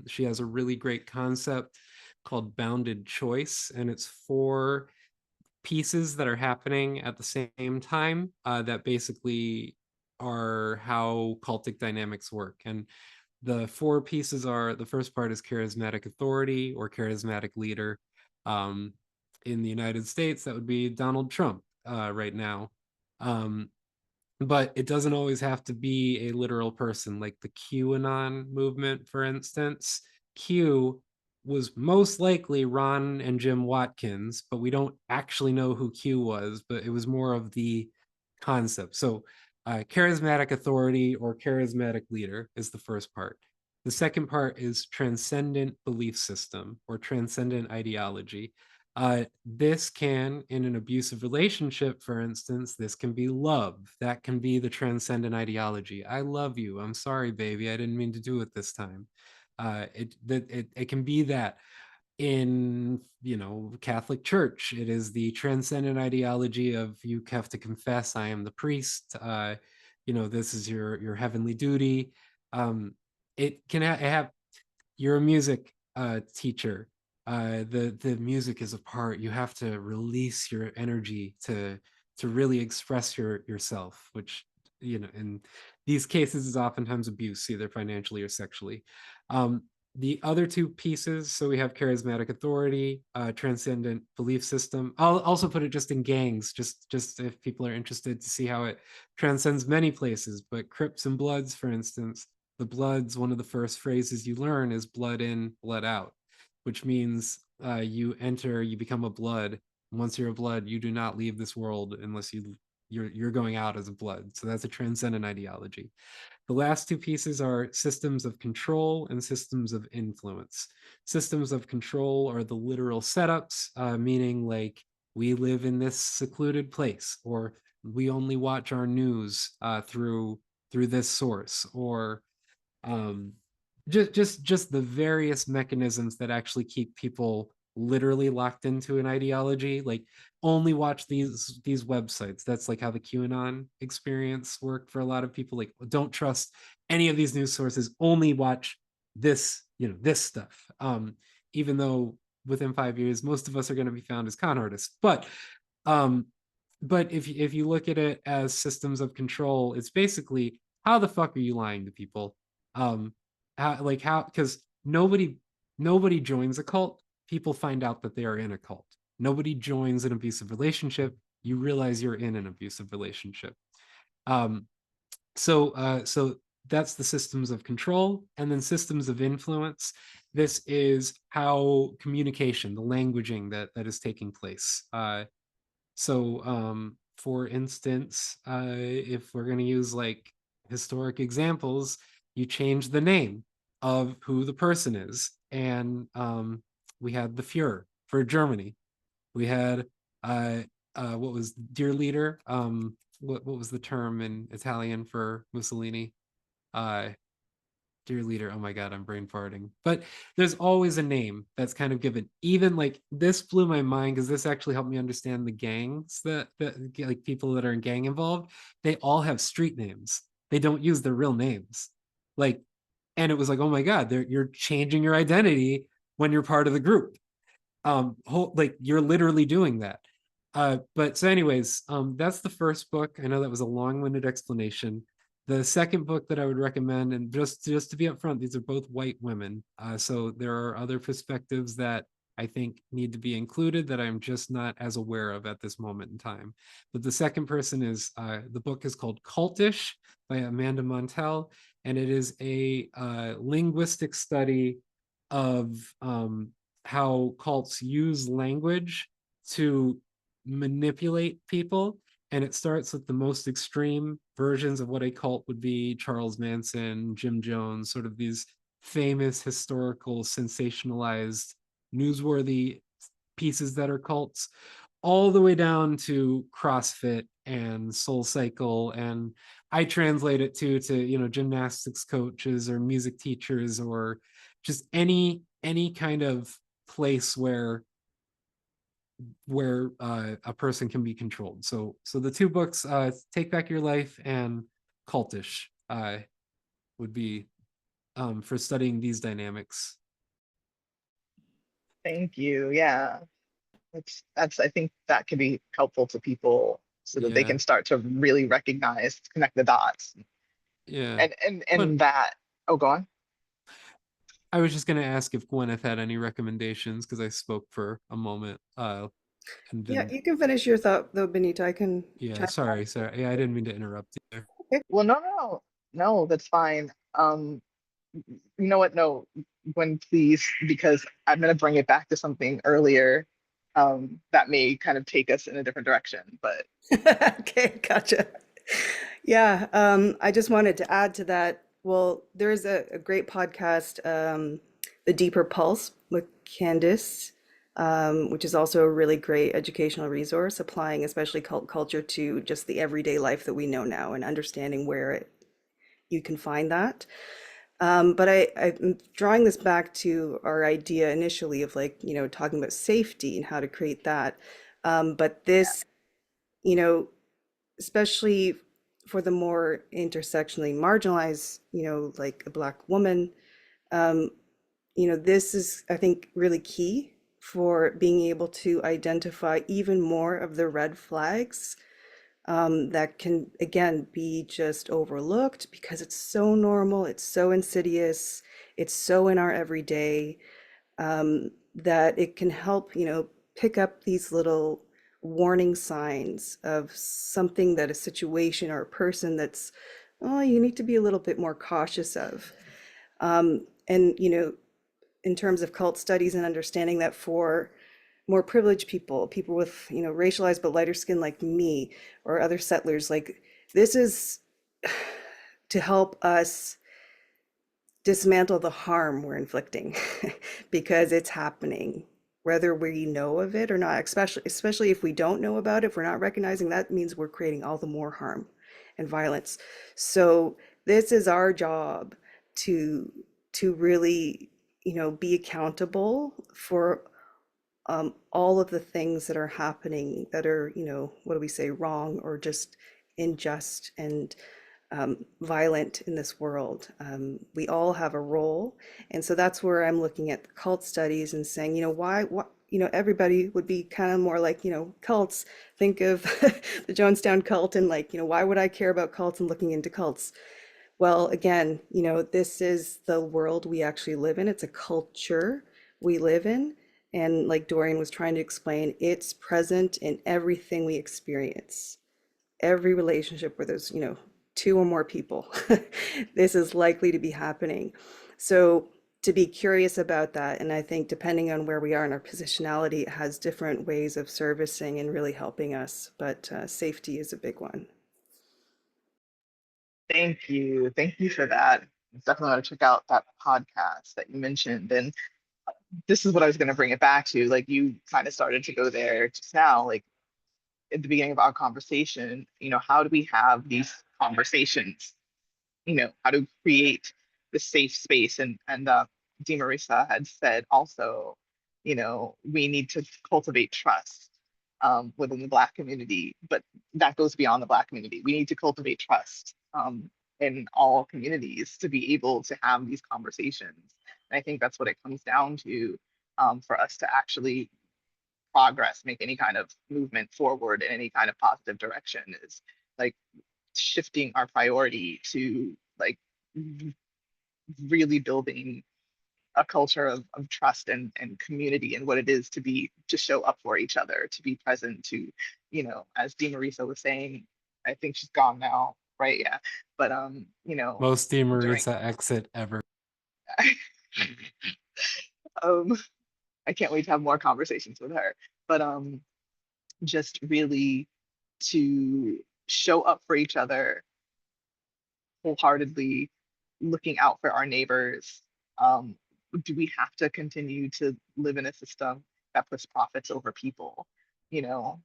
She has a really great concept called bounded choice, and it's 4 pieces that are happening at the same time that basically are how cultic dynamics work. And the 4 pieces are, the first part is charismatic authority or charismatic leader. Um, in the United States, that would be Donald Trump right now. Um, but it doesn't always have to be a literal person, like the QAnon movement, for instance. Q was most likely Ron and Jim Watkins, but we don't actually know who Q was, but it was more of the concept. So charismatic authority or charismatic leader is the first part. The second part is transcendent belief system or transcendent ideology. This can, in an abusive relationship, for instance, this can be love. That can be the transcendent ideology. I love you. I'm sorry, baby. I didn't mean to do it this time. It can be that. In, you know, Catholic Church, it is the transcendent ideology of you have to confess, I am the priest. You know, this is your heavenly duty. It can have you're a music teacher. The music is a part. You have to release your energy to really express yourself, which, you know, in these cases is oftentimes abuse, either financially or sexually. The other 2 pieces, so we have charismatic authority, transcendent belief system. I'll also put it just in gangs, just if people are interested to see how it transcends many places. But Crips and Bloods, for instance, the Bloods, one of the first phrases you learn is blood in, blood out, which means you become a blood. Once you're a blood, you do not leave this world unless you're going out as a blood. So that's a transcendent ideology. The last 2 pieces are systems of control and systems of influence. Systems of control are the literal setups, meaning like we live in this secluded place, or we only watch our news through this source, or um, just the various mechanisms that actually keep people literally locked into an ideology. Like, only watch these websites. That's like how the QAnon experience worked for a lot of people. Like, don't trust any of these news sources, only watch this, you know, this stuff. Even though within 5 years most of us are going to be found as con artists. Um but if you look at it as systems of control, it's basically, how the fuck are you lying to people? How, because nobody joins a cult. People find out that they are in a cult. Nobody joins an abusive relationship. You realize you're in an abusive relationship. um so that's the systems of control. And then systems of influence, this is how communication, the languaging that is taking place. For instance, if we're going to use like historic examples, you change the name of who the person is. And we had the Fuhrer for Germany. We had what was dear leader? What was the term in Italian for Mussolini? Uh, Dear leader, oh my god, I'm brain farting. But there's always a name that's kind of given. Even like this blew my mind because this actually helped me understand the gangs that like people that are in gang involved. They all have street names. They don't use their real names. Like, and it was like, oh my god, you're changing your identity when you're part of the group. Like you're literally doing that. But so anyways, that's the first book. I know that was a long-winded explanation. The second book that I would recommend, and just to be upfront, these are both white women, so there are other perspectives that I think need to be included that I'm just not as aware of at this moment in time. But the second person is the book is called Cultish by Amanda Montell, and it is a linguistic study of how cults use language to manipulate people. And it starts with the most extreme versions of what a cult would be: Charles Manson, Jim Jones, sort of these famous historical sensationalized newsworthy pieces that are cults, all the way down to CrossFit and Soul Cycle. And I translate it to you know, gymnastics coaches or music teachers, or just any kind of place where where a person can be controlled. So the two books, Take Back Your Life and Cultish, would be for studying these dynamics.
Thank you. Yeah. That's I think that can be helpful to people so that they
Yeah,
can start to really recognize, connect the dots.
yeah.
And
But
that, oh, go on.
I was just gonna ask if Gweneth had any recommendations because I spoke for a moment, and
Yeah,
didn't.
you can finish your thought though, Benita. I can
Yeah,
chime
sorry. Yeah, I didn't mean to interrupt you.
in.
Well, no, that's fine. You know what? No, Gwen, please, because I'm gonna bring it back to something earlier, that may kind of take us in a different direction. But
Okay, gotcha. Yeah, I just wanted to add to that. Well, there is a great podcast, The Deeper Pulse with Candice, which is also a really great educational resource, applying especially cult culture to just the everyday life that we know now and understanding where you can find that. But I'm drawing this back to our idea initially of like, talking about safety and how to create that. But this, you know, especially for the more intersectionally marginalized, like a Black woman, um, this is, I think, really key for being able to identify even more of the red flags that can, again, be just overlooked because it's so normal, it's so insidious, it's so in our everyday, that it can help, pick up these little warning signs of something, that a situation or a person that's, oh, you need to be a little bit more cautious of. And, in terms of cult studies and understanding that for more privileged people, people with, racialized but lighter skin like me or other settlers, like this is to help us dismantle the harm we're inflicting because it's happening whether we know of it or not, especially if we don't know about it. If we're not recognizing that, means we're creating all the more harm and violence. So this is our job to really, be accountable for all of the things that are happening that are, what do we say, wrong or just unjust and violent in this world. We all have a role. And so that's where I'm looking at the cult studies and saying, why, everybody would be kind of more like, cults. Think of the Jonestown cult and like, why would I care about cults and looking into cults? Well, again, this is the world we actually live in. It's a culture we live in. And like Dorian was trying to explain, it's present in everything we experience. Every relationship where there's, two or more people, this is likely to be happening. So to be curious about that, and I think depending on where we are in our positionality, it has different ways of servicing and really helping us. But safety is a big one.
thank you for that. Definitely want to check out that podcast that you mentioned. And this is what I was going to bring it back to. Like you kind of started to go there just now. Like at the beginning of our conversation, how do we have these conversations? How to create the safe space. And DeMarisa had said also, we need to cultivate trust within the Black community, but that goes beyond the Black community. We need to cultivate trust in all communities to be able to have these conversations. And I think that's what it comes down to, for us to actually progress, make any kind of movement forward in any kind of positive direction, is like shifting our priority to like really building a culture of trust and community and what it is to be, to show up for each other, to be present, to, as DeMarisa was saying, I think she's gone now, right? Yeah. But
Most
during
DeMarisa exit ever.
um I can't wait to have more conversations with her. But just really to show up for each other wholeheartedly, looking out for our neighbors. Um, do we have to continue to live in a system that puts profits over people? You know,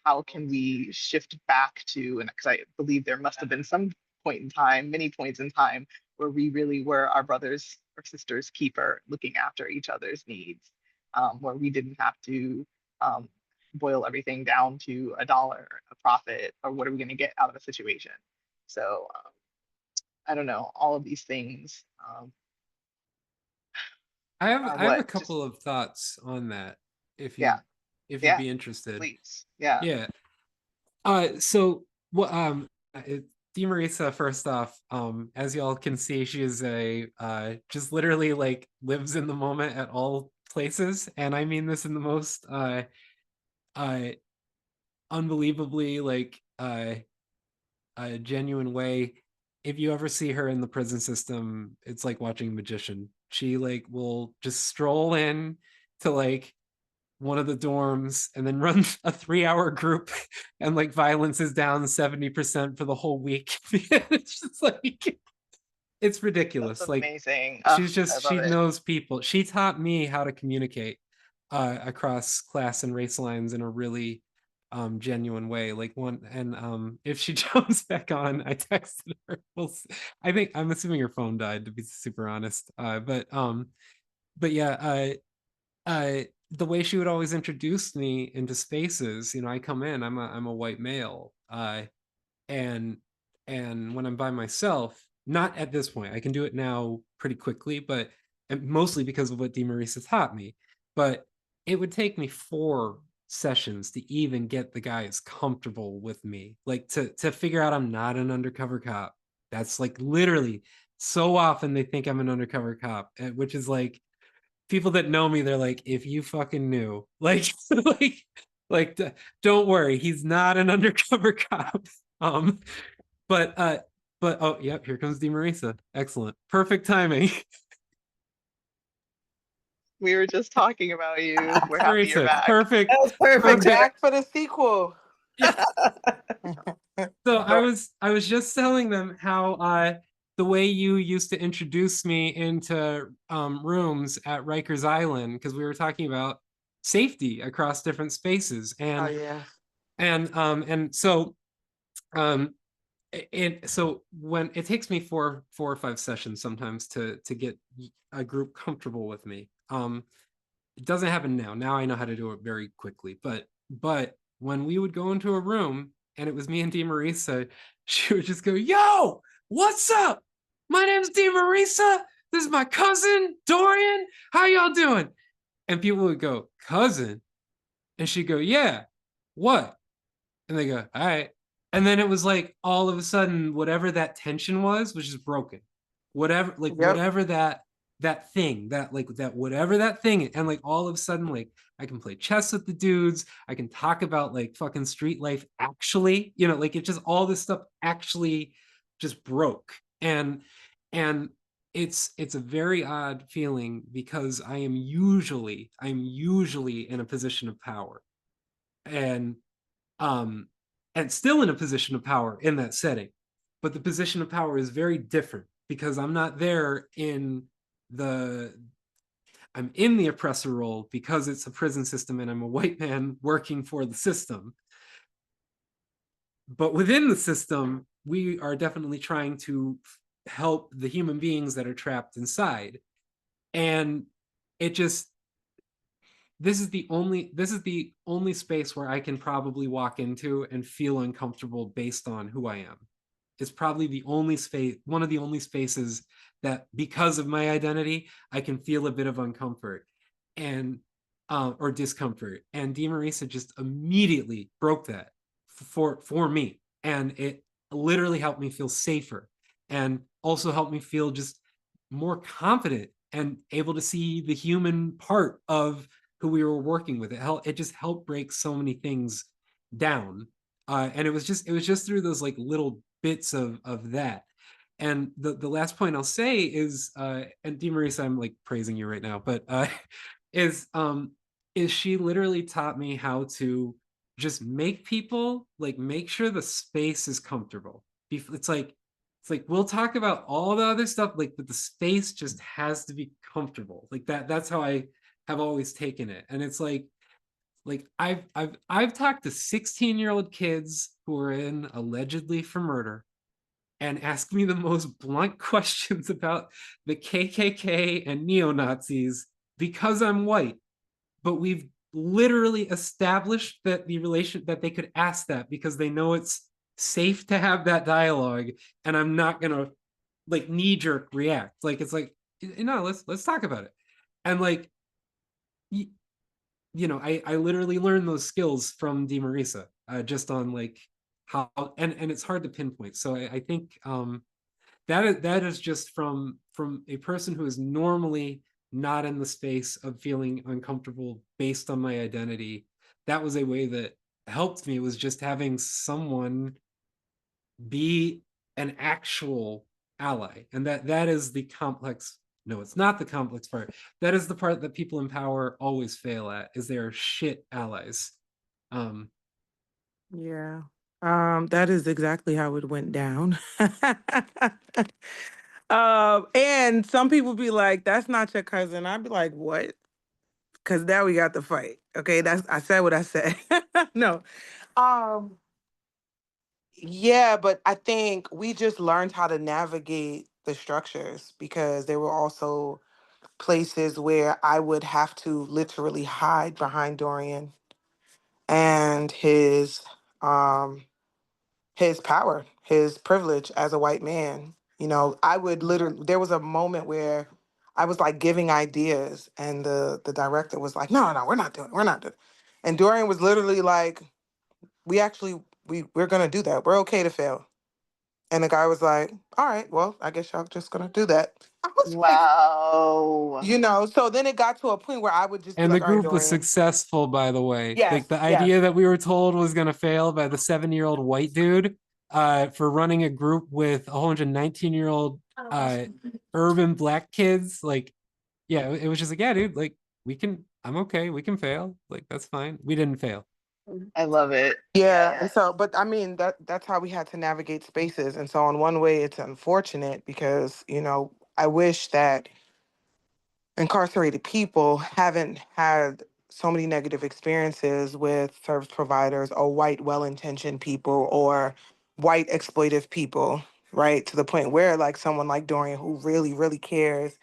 how can we shift back to, and because I believe there must have been some point in time, many points in time, where we really were our brothers or sisters keeper, looking after each other's needs, where we didn't have to boil everything down to $1, a profit, or what are we going to get out of a situation? So I don't know, all of these things are
I have a
what just,
couple of thoughts on that, if
yeah,
you'd
yeah,
be interested.
please. Yeah.
Yeah. So what DeMarisa, first off, as y'all can see, she is a just literally like lives in the moment at all places, and I mean this in the most uh unbelievably like a genuine way. If you ever see her in the prison system, it's like watching a magician. She like will just stroll in to like one of the dorms and then run a 3-hour group, and like violence is down 70% for the whole week. It's just like, it's
That's
ridiculous. Like,
amazing.
she's
I
just,
love
she
it.
knows people. She taught me how to communicate across class and race lines in a really genuine way. Like one, and if she jumps back on, I texted her. I think, I'm assuming her phone died, to be super honest. But yeah, the way she would always introduce me into spaces, you know, I come in, I'm a white male, and when I'm by myself, not at this point, I can do it now pretty quickly, but and mostly because of what DeMarisa taught me. But it would take me 4 sessions to even get the guys comfortable with me, like to figure out I'm not an undercover cop. That's like literally so often they think I'm an undercover cop, which is like, people that know me, they're like, if you fucking knew, like, like, don't worry, he's not an undercover cop. Um, but oh, yep, here comes DeMarisa. Excellent, perfect timing.
We were just talking about you. We're happy you're
DeMarisa,
back.
perfect.
That was
I'm
perfect.
back for the sequel.
Yeah. So I was just telling them how the way you used to introduce me into rooms at Rikers Island, because we were talking about safety across different spaces,
Oh yeah.
and so um so when it takes me four or 5 sessions sometimes to get a group comfortable with me. It doesn't happen now I know how to do it very quickly, but when we would go into a room and it was me and DeMarisa, she would just go, yo, what's up, my name's DeMarisa, this is my cousin Dorian, how y'all doing? And people would go, cousin? And she'd go, yeah, what? And they go, all right. And then it was like all of a sudden, whatever that tension was just broken. Whatever, like
Yep.
whatever that thing, that like that whatever that thing, and like all of a sudden, like I can play chess with the dudes. I can talk about like fucking street life. Actually, you know, like it just, all this stuff actually just broke. And it's a very odd feeling because I'm usually in a position of power, and um and still in a position of power in that setting, but the position of power is very different because I'm not there in the I'm in the oppressor role because it's a prison system and I'm a white man working for the system. But within the system, we are definitely trying to help the human beings that are trapped inside. And it just, this is the only space where I can probably walk into and feel uncomfortable based on who I am. It's probably the only space, one of the only spaces that, because of my identity, I can feel a bit of uncomfort and or discomfort. And DeMarisa just immediately broke that for me, and it literally helped me feel safer, and also helped me feel just more confident and able to see the human part of who we were working with. It just helped break so many things down, and it was just through those like little bits of that. And the last point I'll say is, and DeMarisa, I'm like praising you right now, but is she literally taught me how to just make people, like, make sure the space is comfortable. It's like we'll talk about all the other stuff, like, but the space just has to be comfortable. Like that's how I have always taken it. And it's like I've talked to 16-year-old kids who are in allegedly for murder and ask me the most blunt questions about the KKK and neo-Nazis because I'm white. But we've literally established that that they could ask that because they know it's safe to have that dialogue, and I'm not gonna like knee jerk react. Like it's like, no, let's talk about it. And like I literally learned those skills from DeMarisa, just on like how, and it's hard to pinpoint. So I think that is just from a person who is normally not in the space of feeling uncomfortable based on my identity. That was a way that helped me, was just having someone be an actual ally. And that is the complex, no, it's not the complex part. That is the part that people in power always fail at, is they are shit allies.
Yeah. That is exactly how it went down. And some people be like, that's not your cousin. I'd be like, what? Because now we got the fight. Okay, I said what I said. No. Um, yeah, but I think we just learned how to navigate the structures because there were also places where I would have to literally hide behind Dorian and his power, his privilege as a white man. I would literally, there was a moment where I was like giving ideas and the director was like, no, no, we're not doing it. And Dorian was literally like, we actually, we're going to do that. We're okay to fail. And the guy was like, all right, well, I guess y'all just going to do that. I was like,
Wow.
so then it got to a point where I would just be
And the
like, all right,
group was
Dorian.
successful, by the way.
Yes,
Like the
yes.
idea that we were told was going to fail by the 7-year-old white dude, for running a group with a whole bunch of 19-year-old urban black kids. Like, yeah, it was just like, yeah, dude, like I'm okay. We can fail. Like, that's fine. We didn't fail.
I love it.
Yeah. And so, but I mean, that's how we had to navigate spaces. And so in one way it's unfortunate because, I wish that incarcerated people haven't had so many negative experiences with service providers or white well-intentioned people or white exploitive people, right? To the point where like someone like Dorian who really, really cares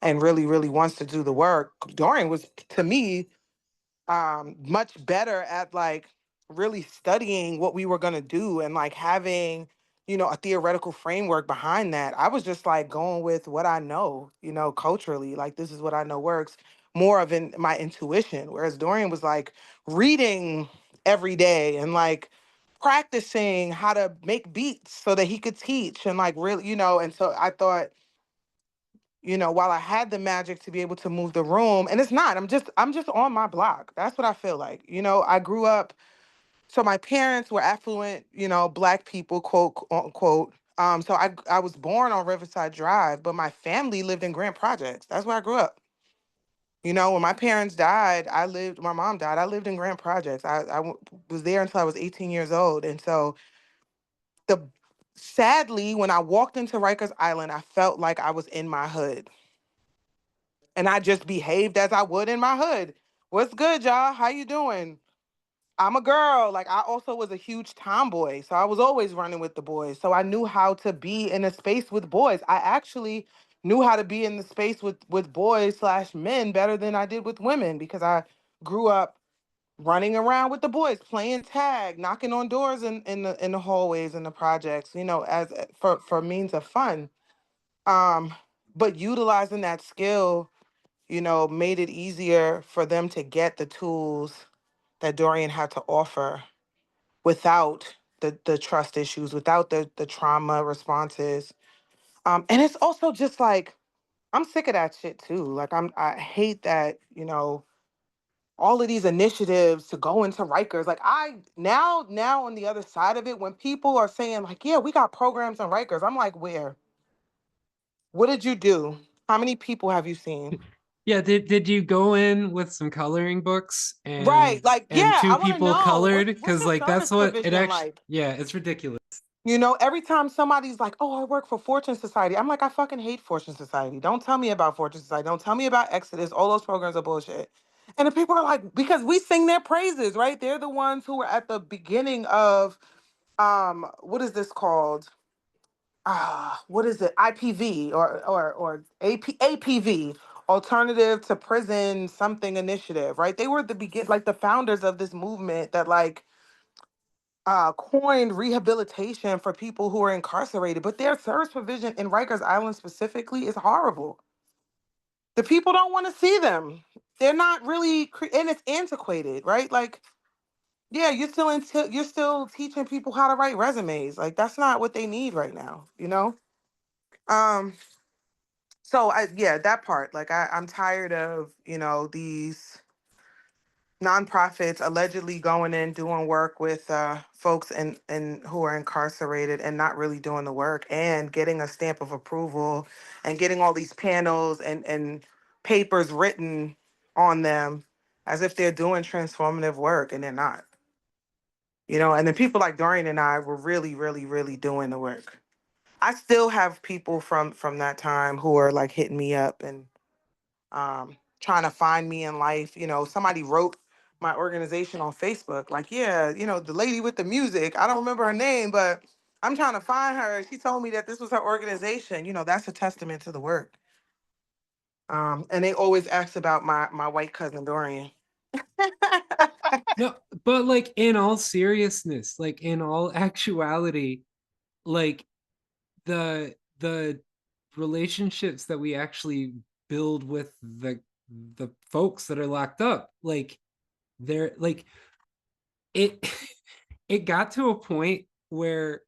and really, really wants to do the work. Dorian was, to me, much better at like really studying what we were going to do and like having a theoretical framework behind that. I was just like going with what I know, culturally, like this is what I know works, more of in my intuition, whereas Dorian was like reading every day and like practicing how to make beats so that he could teach and like really, and so I thought, while I had the magic to be able to move the room, and it's not, I'm just on my block. That's what I feel like. I grew up, so my parents were affluent, black people, quote unquote. So I was born on Riverside Drive, but my family lived in Grant Projects. That's where I grew up. When my parents died, my mom died, I lived in Grant Projects. Was there until I was 18 years old. And so the sadly, when I walked into Rikers Island, I felt like I was in my hood. And I just behaved as I would in my hood. What's good, y'all? How you doing? I'm a girl. Like I also was a huge tomboy, so I was always running with the boys. So I knew how to be in a space with boys. I actually knew how to be in the space with boys slash men better than I did with women because I grew up running around with the boys, playing tag, knocking on doors in the hallways in the projects, as for means of fun. Um, but utilizing that skill made it easier for them to get the tools that Dorian had to offer without the trust issues, without the trauma responses. And it's also just like, I'm sick of that shit too. Like I hate that, all of these initiatives to go into Rikers. Like I now on the other side of it, when people are saying like, yeah, we got programs in Rikers, I'm like, where? What did you do? How many people have you seen?
Yeah, did you go in with some coloring books
Right. Like,
and
yeah,
two
I want to
people
know
colored?
what's
Because
your
like that's
service
what it
provision
actually,
like?
yeah, it's ridiculous.
Every time somebody's like, oh, I work for Fortune Society, I'm like, I fucking hate Fortune Society. Don't tell me about Fortune Society. Don't tell me about Exodus. All those programs are bullshit. And the people are like, because we sing their praises, right? They're the ones who were at the beginning of what is this called? What is it? IPV or APV, alternative to prison something initiative, right? They were like the founders of this movement that like coined rehabilitation for people who are incarcerated, but their service provision in Rikers Island specifically is horrible. The people don't want to see them. They're not really, and it's antiquated, right? Like, yeah, you're still teaching people how to write resumes. Like, that's not what they need right now, you know? Um, so yeah, that part. Like, I'm tired of, these nonprofits allegedly going in doing work with folks and who are incarcerated and not really doing the work and getting a stamp of approval and getting all these panels and papers written on them as if they're doing transformative work, and they're not. And then people like Dorian and I were really, really, really doing the work. I still have people from that time who are like hitting me up and trying to find me in life. Somebody wrote my organization on Facebook, like, yeah, the lady with the music, I don't remember her name, but I'm trying to find her. She told me that this was her organization. That's a testament to the work. And they always ask about my white cousin Dorian.
No, but like in all seriousness, like in all actuality, like the relationships that we actually build with the folks that are locked up, like they're like it it got to a point where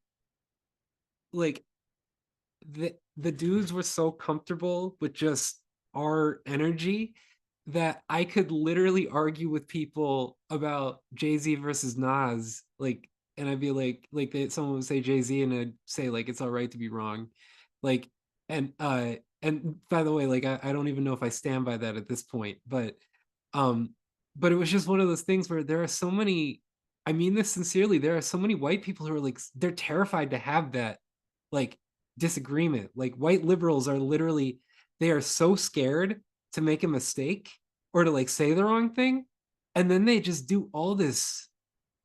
like the dudes were so comfortable with just our energy that I could literally argue with people about Jay-Z versus Nas, like, and I'd be like someone would say Jay-Z, and I'd say like it's all right to be wrong, like, and by the way, like I don't even know if I stand by that at this point, um, but it was just one of those things where there are so many. I mean this sincerely. There are so many white people who are like they're terrified to have that, like disagreement. Like white liberals are literally they are so scared to make a mistake or to like say the wrong thing, and then they just do all this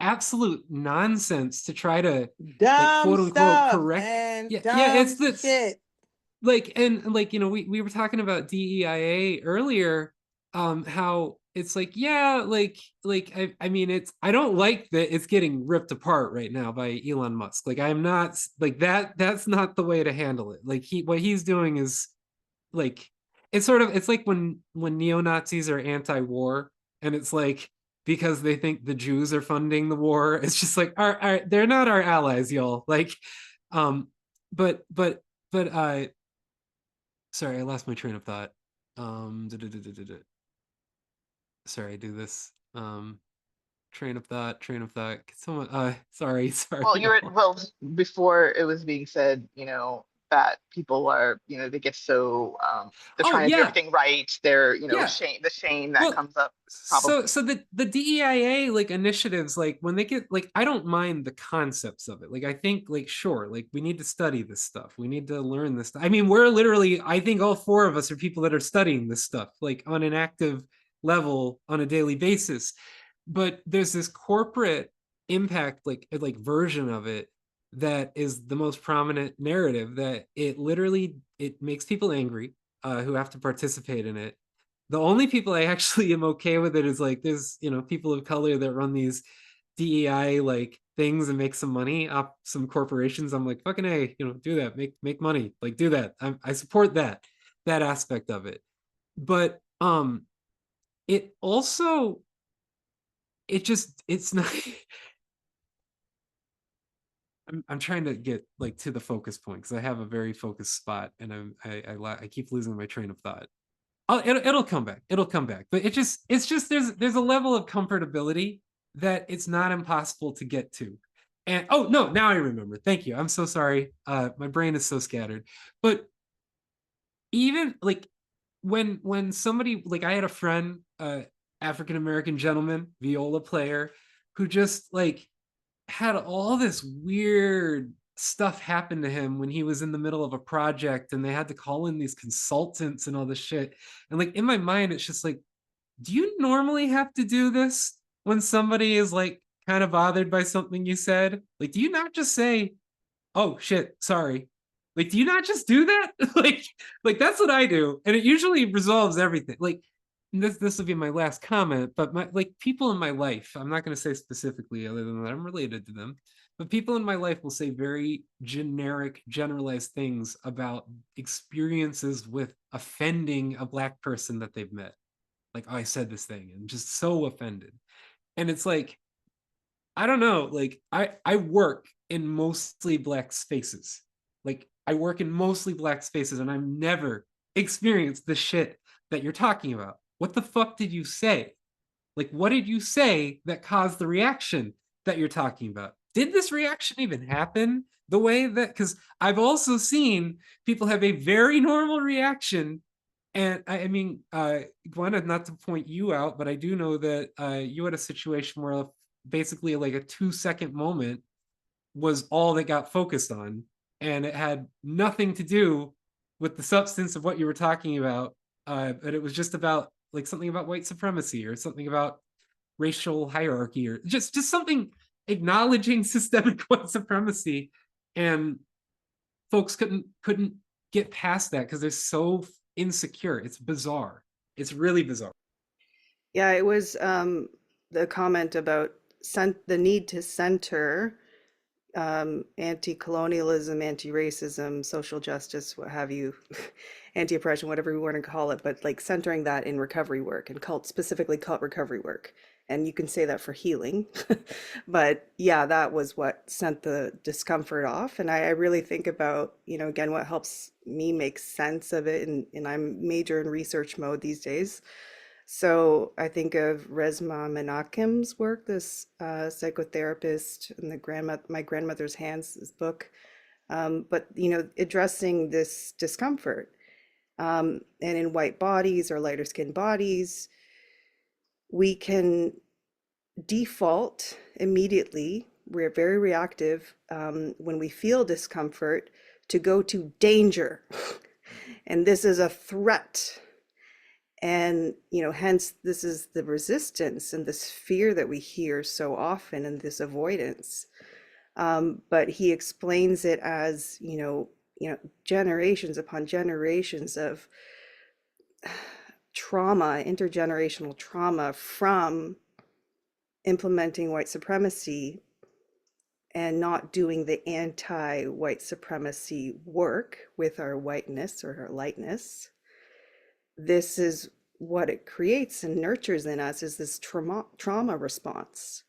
absolute nonsense to try to like
Dumb
quote unquote
stuff,
correct.
man.
Yeah, it's
Dumb
this
shit.
like, and like, we were talking about DEIA earlier, how it's like, yeah, like I mean it's I don't like that it's getting ripped apart right now by Elon Musk. Like I'm not like that's not the way to handle it. Like what he's doing is like it's like when neo-Nazis are anti-war, and it's like because they think the Jews are funding the war, it's just like all right, they're not our allies, y'all. Like um but but but sorry, I lost my train of thought. Sorry, I do this. Train of thought. Can someone sorry,
Well,
y'all.
before it was being said, that people are, they get so they're
Oh
trying to do
yeah,
everything right. They're,
yeah.
the shame that
Well,
comes up
so
probably.
so the DEIA like initiatives, like when they get like I don't mind the concepts of it. Like I think like sure, like we need to study this stuff. We need to learn this stuff. I mean, we're literally I think all four of us are people that are studying this stuff like on an active level on a daily basis. But there's this corporate impact like version of it that is the most prominent narrative that it literally it makes people angry who have to participate in it. The only people I actually am okay with it is like there's people of color that run these DEI like things and make some money off some corporations. I'm like fucking a do that, make money, like do that. I support that aspect of it. But it also it's not I'm trying to get like to the focus point because I have a very focused spot and I keep losing my train of thought. It'll come back. It'll come back. But it's just there's a level of comfortability that it's not impossible to get to. And oh no, now I remember. Thank you. I'm so sorry. My brain is so scattered. But even like when somebody like I had a friend, African American gentleman, viola player, who just like had all this weird stuff happen to him when he was in the middle of a project and they had to call in these consultants and all this shit. And like in my mind, it's just like, do you normally have to do this when somebody is like kind of bothered by something you said? Like, do you not just say, oh shit, sorry? Like, do you not just do that? Like that's what I do, and it usually resolves everything. Like, this will be my last comment, but my like people in my life, I'm not going to say specifically, other than that I'm related to them, but people in my life will say very generic, generalized things about experiences with offending a Black person that they've met. Like, oh, I said this thing, and just so offended, and it's like, I don't know. Like, I work in mostly Black spaces. Like, I work in mostly Black spaces, and I've never experienced the shit that you're talking about. What the fuck did you say? Like, what did you say that caused the reaction that you're talking about? Did this reaction even happen the way that? Because I've also seen people have a very normal reaction. And I mean, Gwen, not to point you out, but I do know that you had a situation where basically like a 2 second moment was all that got focused on, and it had nothing to do with the substance of what you were talking about. But it was just about like something about white supremacy or something about racial hierarchy or just something acknowledging systemic white supremacy, and folks couldn't get past that because they're so insecure. It's bizarre. It's really bizarre.
Yeah, it was the comment about the need to center anti-colonialism, anti-racism, social justice, what have you, anti-oppression, whatever we want to call it, but like centering that in recovery work and specifically cult recovery work. And you can say that for healing. But yeah, that was what sent the discomfort off. And I really think about, again, what helps me make sense of it. And I'm major in research mode these days. So I think of Resmaa Menakem's work, this psychotherapist in My Grandmother's Hands, this book, but addressing this discomfort, and in white bodies or lighter skinned bodies, we can default immediately. We're very reactive when we feel discomfort to go to danger, and this is a threat. And, hence this is the resistance and this fear that we hear so often and this avoidance. But he explains it as, generations upon generations of trauma, intergenerational trauma from implementing white supremacy and not doing the anti-white supremacy work with our whiteness or our lightness. This is what it creates and nurtures in us, is this trauma response.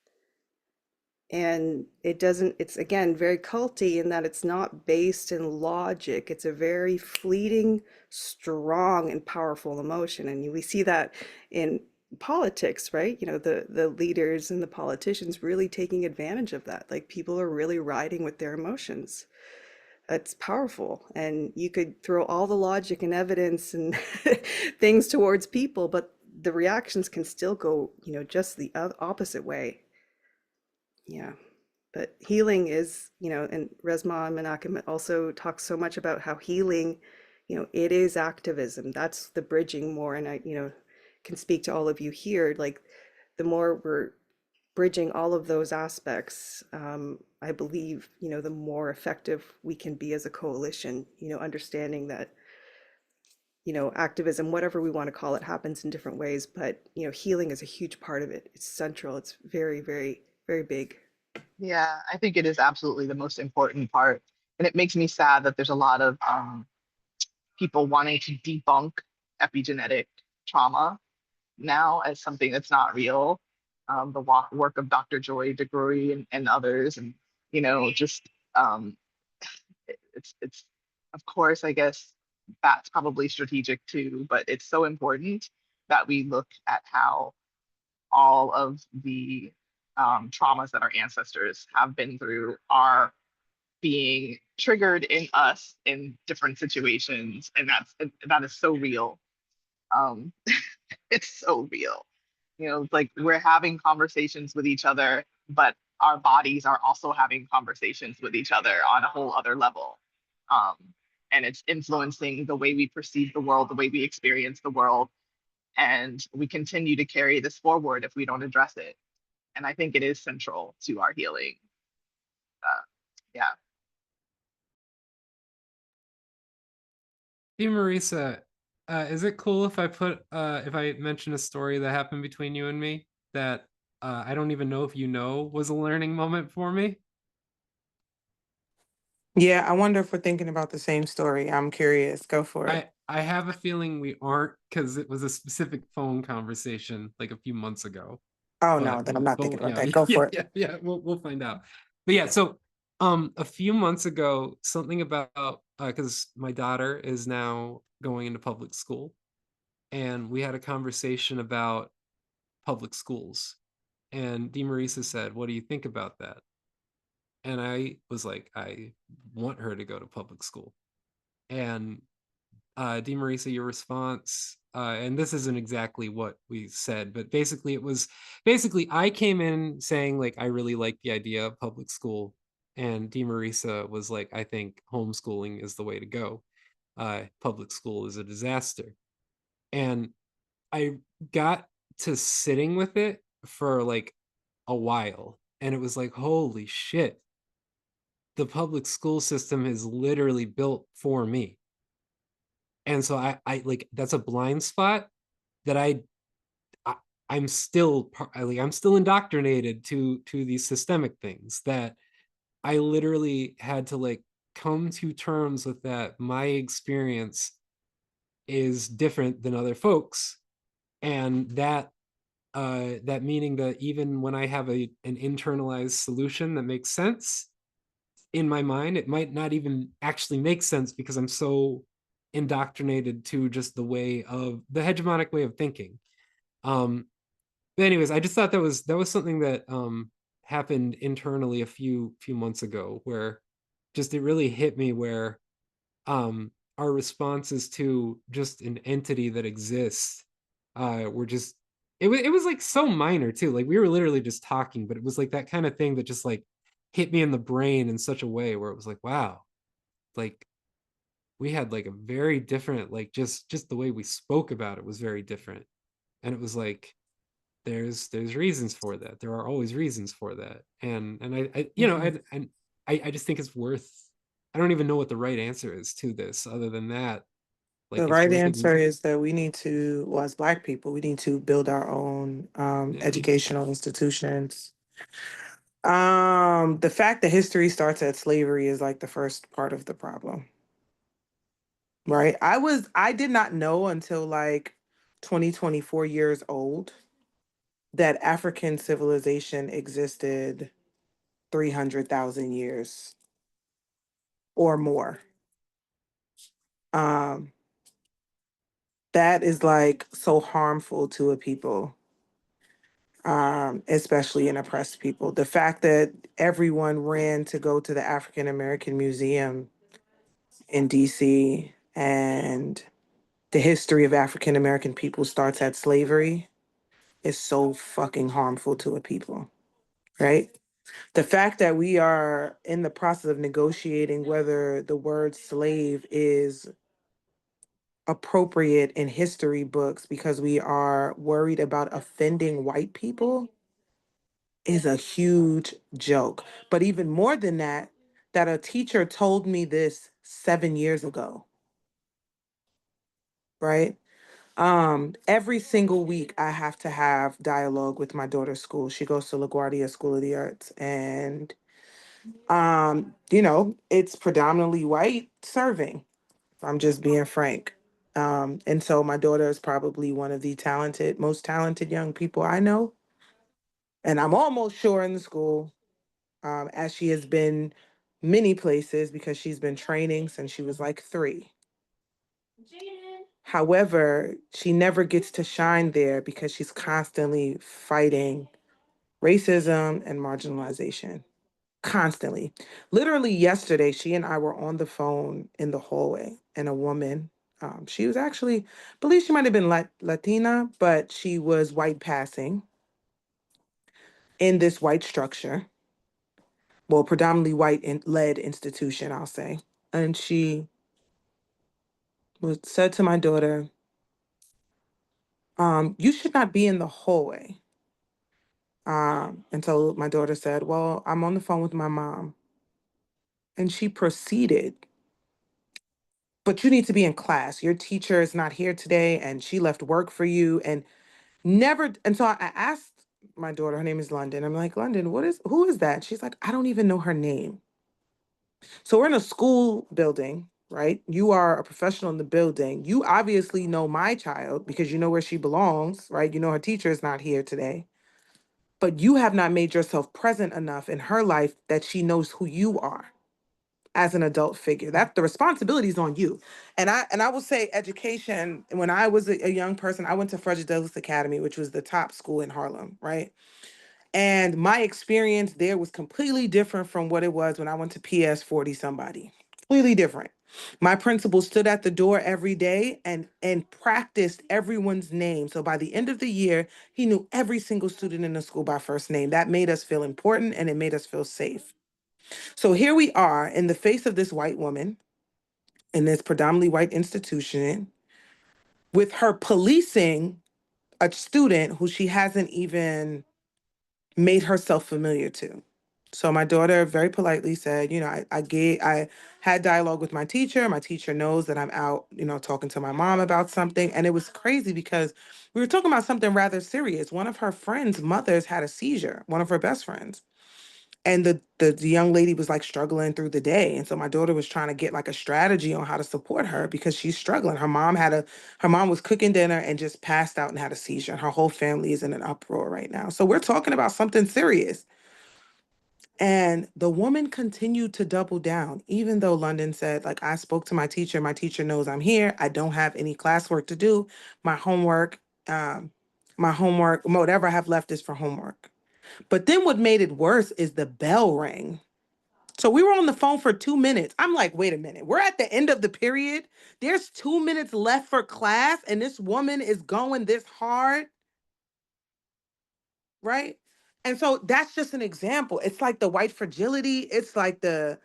And it's again very culty in that it's not based in logic. It's a very fleeting, strong, and powerful emotion. And we see that in politics, right? The leaders and the politicians really taking advantage of that. Like, people are really riding with their emotions. It's powerful, and you could throw all the logic and evidence and things towards people, but the reactions can still go, just the opposite way. Yeah. But healing is, and Resmaa Menakem also talks so much about how healing, it is activism. That's the bridging more. And I, can speak to all of you here, like, the more we're bridging all of those aspects, I believe, the more effective we can be as a coalition, understanding that, activism, whatever we want to call it, happens in different ways, but, healing is a huge part of it. It's central. It's very, very, very big.
Yeah, I think it is absolutely the most important part. And it makes me sad that there's a lot of people wanting to debunk epigenetic trauma now as something that's not real. The work of Dr. Joy DeGruy and others, and just it's of course, I guess that's probably strategic too, but it's so important that we look at how all of the traumas that our ancestors have been through are being triggered in us in different situations, and that is so real. um it's so real. It's like we're having conversations with each other, but our bodies are also having conversations with each other on a whole other level. um and it's influencing the way we perceive the world, the way we experience the world, and we continue to carry this forward if we don't address it. And I think it is central to our healing. Yeah.
DeMarisa, is it cool if if I mention a story that happened between you and me that I don't even know if you know was a learning moment for me?
Yeah, I wonder if we're thinking about the same story. I'm curious. Go for it.
I have a feeling we aren't because it was a specific phone conversation like a few months ago.
Oh no,
But
then I'm not thinking about
yeah,
that. Go
yeah,
for it.
yeah. We'll find out. But yeah, so a few months ago, something about because my daughter is now going into public school, and we had a conversation about public schools. And DeMarisa said, "What do you think about that?" And I was like, "I want her to go to public school." And DeMarisa, your response, and this isn't exactly what we said, but basically it was basically I came in saying like I really like the idea of public school, and DeMarisa was like, I think homeschooling is the way to go. Public school is a disaster. And I got to sitting with it for like a while, and it was like, holy shit, the public school system is literally built for me. And so I like that's a blind spot that I I'm still like I'm still indoctrinated to these systemic things that I literally had to like come to terms with that my experience is different than other folks, and that meaning that even when I have an internalized solution that makes sense in my mind, it might not even actually make sense because I'm so indoctrinated to just the way of the hegemonic way of thinking. um but anyways, I just thought that was something that happened internally a few months ago, where just it really hit me where our responses to just an entity that exists were just it was like so minor too, like we were literally just talking, but it was like that kind of thing that just like hit me in the brain in such a way where it was like, wow, like we had like a very different, like just the way we spoke about it was very different. And it was like there's reasons for that, there are always reasons for that. And I you know
Mhm.
and I just think it's worth, I don't even know what the right answer is to this other than that, like
The
it's
right
worth
answer is that we need to, well, as Black people, we need to build our own
yeah.
educational institutions. The fact that history starts at slavery is like the first part of the problem, right? I did not know until like 24 years old that African civilization existed 300,000 years or more. Um, that is like so harmful to a people, especially in oppressed people. The fact that everyone ran to go to the African American Museum in DC, and the history of African American people starts at slavery is so fucking harmful to a people, right? The fact that we are in the process of negotiating whether the word slave is appropriate in history books because we are worried about offending white people is a huge joke. But even more than that, that a teacher told me this 7 years ago, right? Every single week I have to have dialogue with my daughter's school. She goes to LaGuardia School of the Arts, and it's predominantly white serving. If I'm just being frank. And so my daughter is probably one of the most talented young people I know. And I'm almost sure in the school, as she has been many places because she's been training since she was like 3. However, she never gets to shine there because she's constantly fighting racism and marginalization. Constantly. Literally yesterday, she and I were on the phone in the hallway, and a woman, she was actually, I believe she might have been Latina, but she was white passing in this white structure, well, predominantly white led institution, I'll say. And she said to my daughter, you should not be in the hallway. And so my daughter said, well, I'm on the phone with my mom. And she proceeded but you need to be in class. Your teacher is not here today and she left work for you and never. And so I asked my daughter, her name is London. I'm like, London, who is that? She's like, I don't even know her name. So we're in a school building, right? You are a professional in the building. You obviously know my child because you know where she belongs, right? You know her teacher is not here today. But you have not made yourself present enough in her life that she knows who you are as an adult figure. That the responsibility is on you. And I will say education, when I was a young person, I went to Frederick Douglass Academy, which was the top school in Harlem, right? And my experience there was completely different from what it was when I went to PS 40 somebody. Completely different. My principal stood at the door every day and practiced everyone's name. So by the end of the year, he knew every single student in the school by first name. That made us feel important and it made us feel safe. So here we are in the face of this white woman in this predominantly white institution with her policing a student who she hasn't even made herself familiar to. So my daughter very politely said, I had dialogue with my teacher. My teacher knows that I'm out, talking to my mom about something. And it was crazy because we were talking about something rather serious. One of her friends' mothers had a seizure, one of her best friends. And the young lady was like struggling through the day. And so my daughter was trying to get like a strategy on how to support her because she's struggling. Her mom was cooking dinner and just passed out and had a seizure. And her whole family is in an uproar right now. So we're talking about something serious. And the woman continued to double down, even though London said, like, I spoke to my teacher. My teacher knows I'm here. I don't have any classwork to do. My homework, um, whatever I have left is for homework. But then what made it worse is the bell rang. So we were on the phone for 2 minutes. I'm like, wait a minute. We're at the end of the period. There's 2 minutes left for class, and this woman is going this hard, right? And so that's just an example. It's like the white fragility. It's like the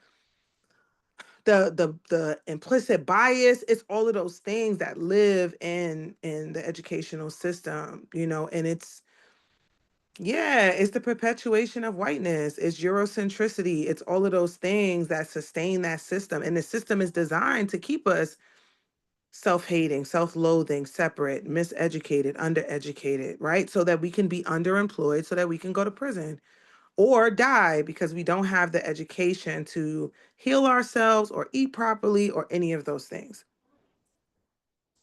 implicit bias. It's all of those things that live in the educational system, and it's the perpetuation of whiteness. It's Eurocentricity. It's all of those things that sustain that system. And the system is designed to keep us self-hating, self-loathing, separate, miseducated, undereducated, right? So that we can be underemployed, so that we can go to prison or die because we don't have the education to heal ourselves or eat properly or any of those things.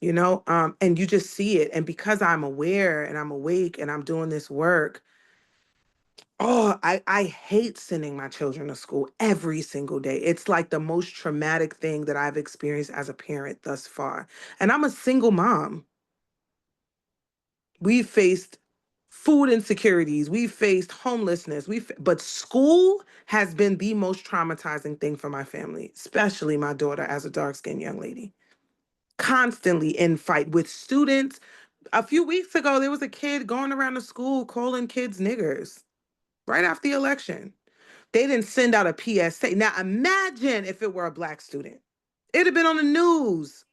And you just see it. And because I'm aware and I'm awake and I'm doing this work, oh, I hate sending my children to school every single day. It's like the most traumatic thing that I've experienced as a parent thus far. And I'm a single mom. We've faced food insecurities, we've faced homelessness, but school has been the most traumatizing thing for my family, especially my daughter as a dark-skinned young lady. Constantly in fight with students. A few weeks ago, there was a kid going around the school calling kids niggers right after the election. They didn't send out a PSA. Now imagine if it were a Black student. It'd have been on the news.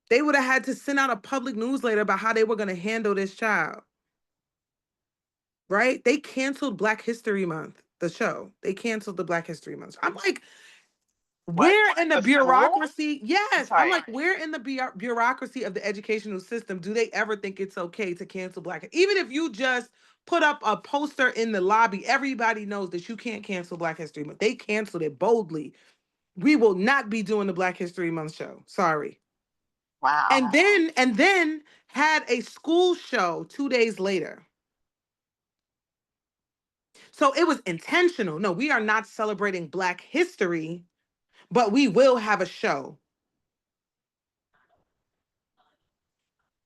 They would have had to send out a public newsletter about how they were going to handle this child. Right? They canceled Black History Month, the show. They canceled the Black History Month. I'm like,
What?
where in the
A school?
bureaucracy?
I'm
Yes. I'm
sorry.
like, where in the bureaucracy of the educational system do they ever think it's okay to cancel Black? Even if you just put up a poster in the lobby, everybody knows that you can't cancel Black History Month. They canceled it boldly. We will not be doing the Black History Month show. Sorry.
Wow.
And then had a school show 2 days later. So it was intentional. No, we are not celebrating Black history, but we will have a show.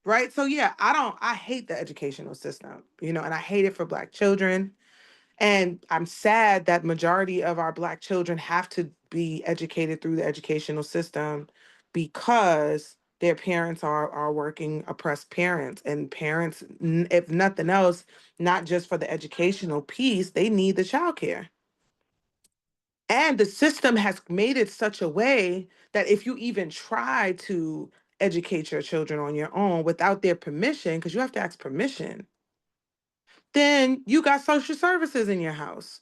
Right? So yeah, I hate the educational system, and I hate it for Black children. And I'm sad that majority of our Black children have to be educated through the educational system because their parents are working oppressed parents, and parents, if nothing else, not just for the educational piece, they need the childcare. And the system has made it such a way that if you even try to educate your children on your own without their permission, because you have to ask permission, then you got social services in your house.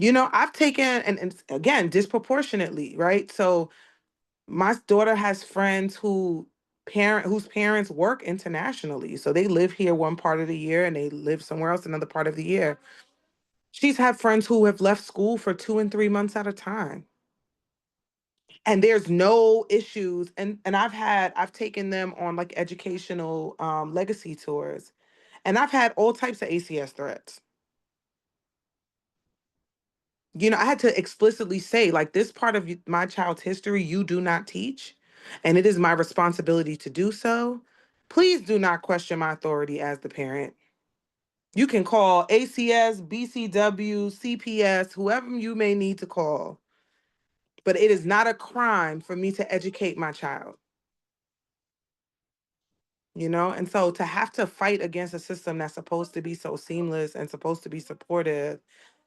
I've taken, and again, disproportionately, right? So my daughter has friends whose parents work internationally. So they live here one part of the year and they live somewhere else another part of the year. She's had friends who have left school for 2 and 3 months at a time. And there's no issues. And I've taken them on like educational legacy tours. And I've had all types of ACS threats. I had to explicitly say, like, this part of my child's history, you do not teach, and it is my responsibility to do so. Please do not question my authority as the parent. You can call ACS, BCW, CPS, whoever you may need to call, but it is not a crime for me to educate my child. And so to have to fight against a system that's supposed to be so seamless and supposed to be supportive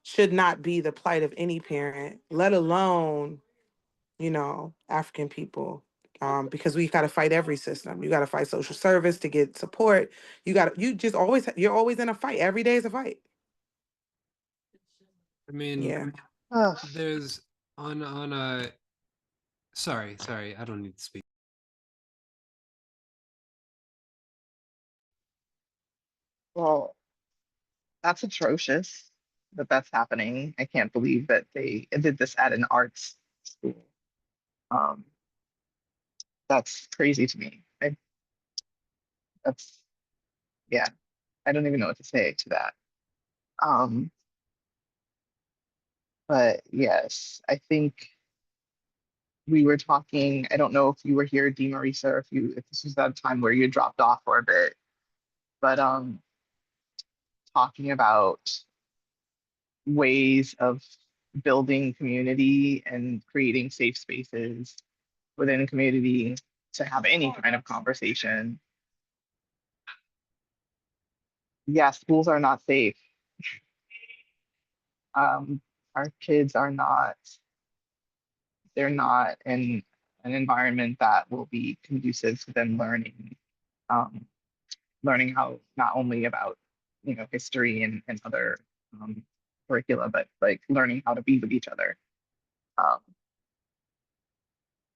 should not be the plight of any parent, let alone African people, because we got to fight every system. You got to fight social service to get support. You're always in a fight. Every day is a fight.
I mean,
Yeah.
Ugh.
there's on a sorry, I don't need to speak.
Well, that's atrocious that that's happening. I can't believe that they did this at an arts school. Um, that's crazy to me. That's yeah. I don't even know what to say to that. Um, but yes, I think we were talking. I don't know if you were here, DeMarisa, or if this was that time where you dropped off for a bit, but talking about ways of building community and creating safe spaces within a community to have any kind of conversation. Yeah, schools are not safe. Um, our kids are not, they're not in an environment that will be conducive to them um, learning how not only about, history and other curricula, but like learning how to be with each other. Um,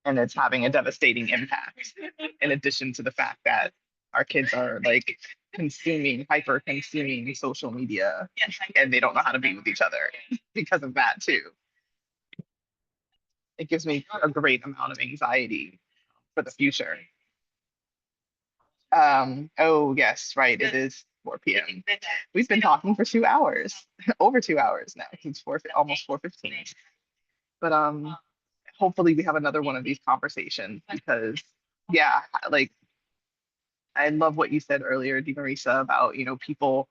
and it's having a devastating impact in addition to the fact that our kids are like hyper consuming social media and they don't know how to be with each other because of that too. It gives me a great amount of anxiety for the future. Oh yes, right, it is 4 p.m. We've been talking for 2 hours, over 2 hours now, since almost 4:15. But hopefully we have another one of these conversations because yeah, like I love what you said earlier, DeMarisa, about, people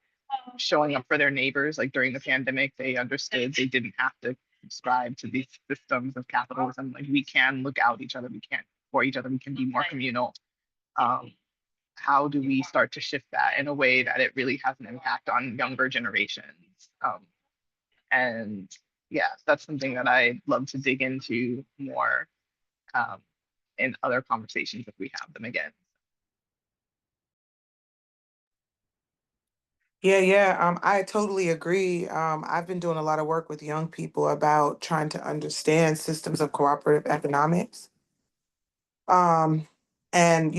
showing up for their neighbors. Like during the pandemic, they understood they didn't have to subscribe to these systems of capitalism. Like we can look out each other, we can for each other, we can be more communal. Um, how do we start to shift that in a way that it really has an impact on younger generations? And yeah, that's something that I'd love to dig into more um, in other conversations if we have them again.
Yeah, yeah. I totally agree. I've been doing a lot of work with young people about trying to understand systems of cooperative economics. Um, and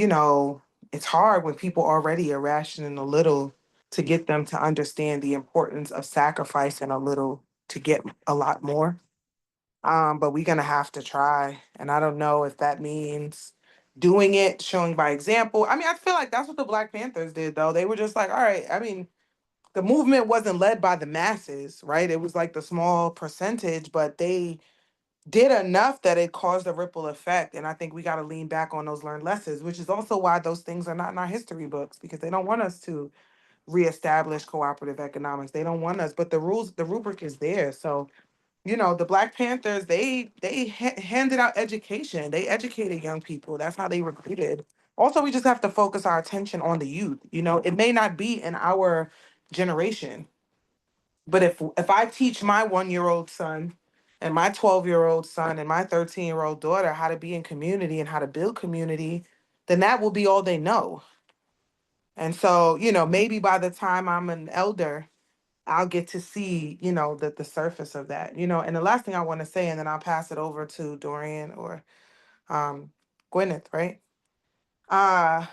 it's hard when people already are rationing a little to get them to understand the importance of sacrificing a little to get a lot more. But we're gonna have to try. And I don't know if that means doing it, showing by example. I mean, I feel like that's what the Black Panthers did, though. They were just like, all right, I mean, the movement wasn't led by the masses, right? It was like the small percentage, but they did enough that it caused a ripple effect. And I think we got to lean back on those learned lessons, which is also why those things are not in our history books, because they don't want us to reestablish cooperative economics. They don't want us, but the rubric is there. So, the Black Panthers, they handed out education. They educated young people. That's how they recruited. Also, we just have to focus our attention on the youth. It may not be in our generation, but if I teach my 1-year-old son and my 12-year-old son and my 13-year-old daughter how to be in community and how to build community, then that will be all they know. And so, maybe by the time I'm an elder, I'll get to see, the surface of that, And the last thing I want to say, and then I'll pass it over to Dorian or Gwyneth, right? Uh,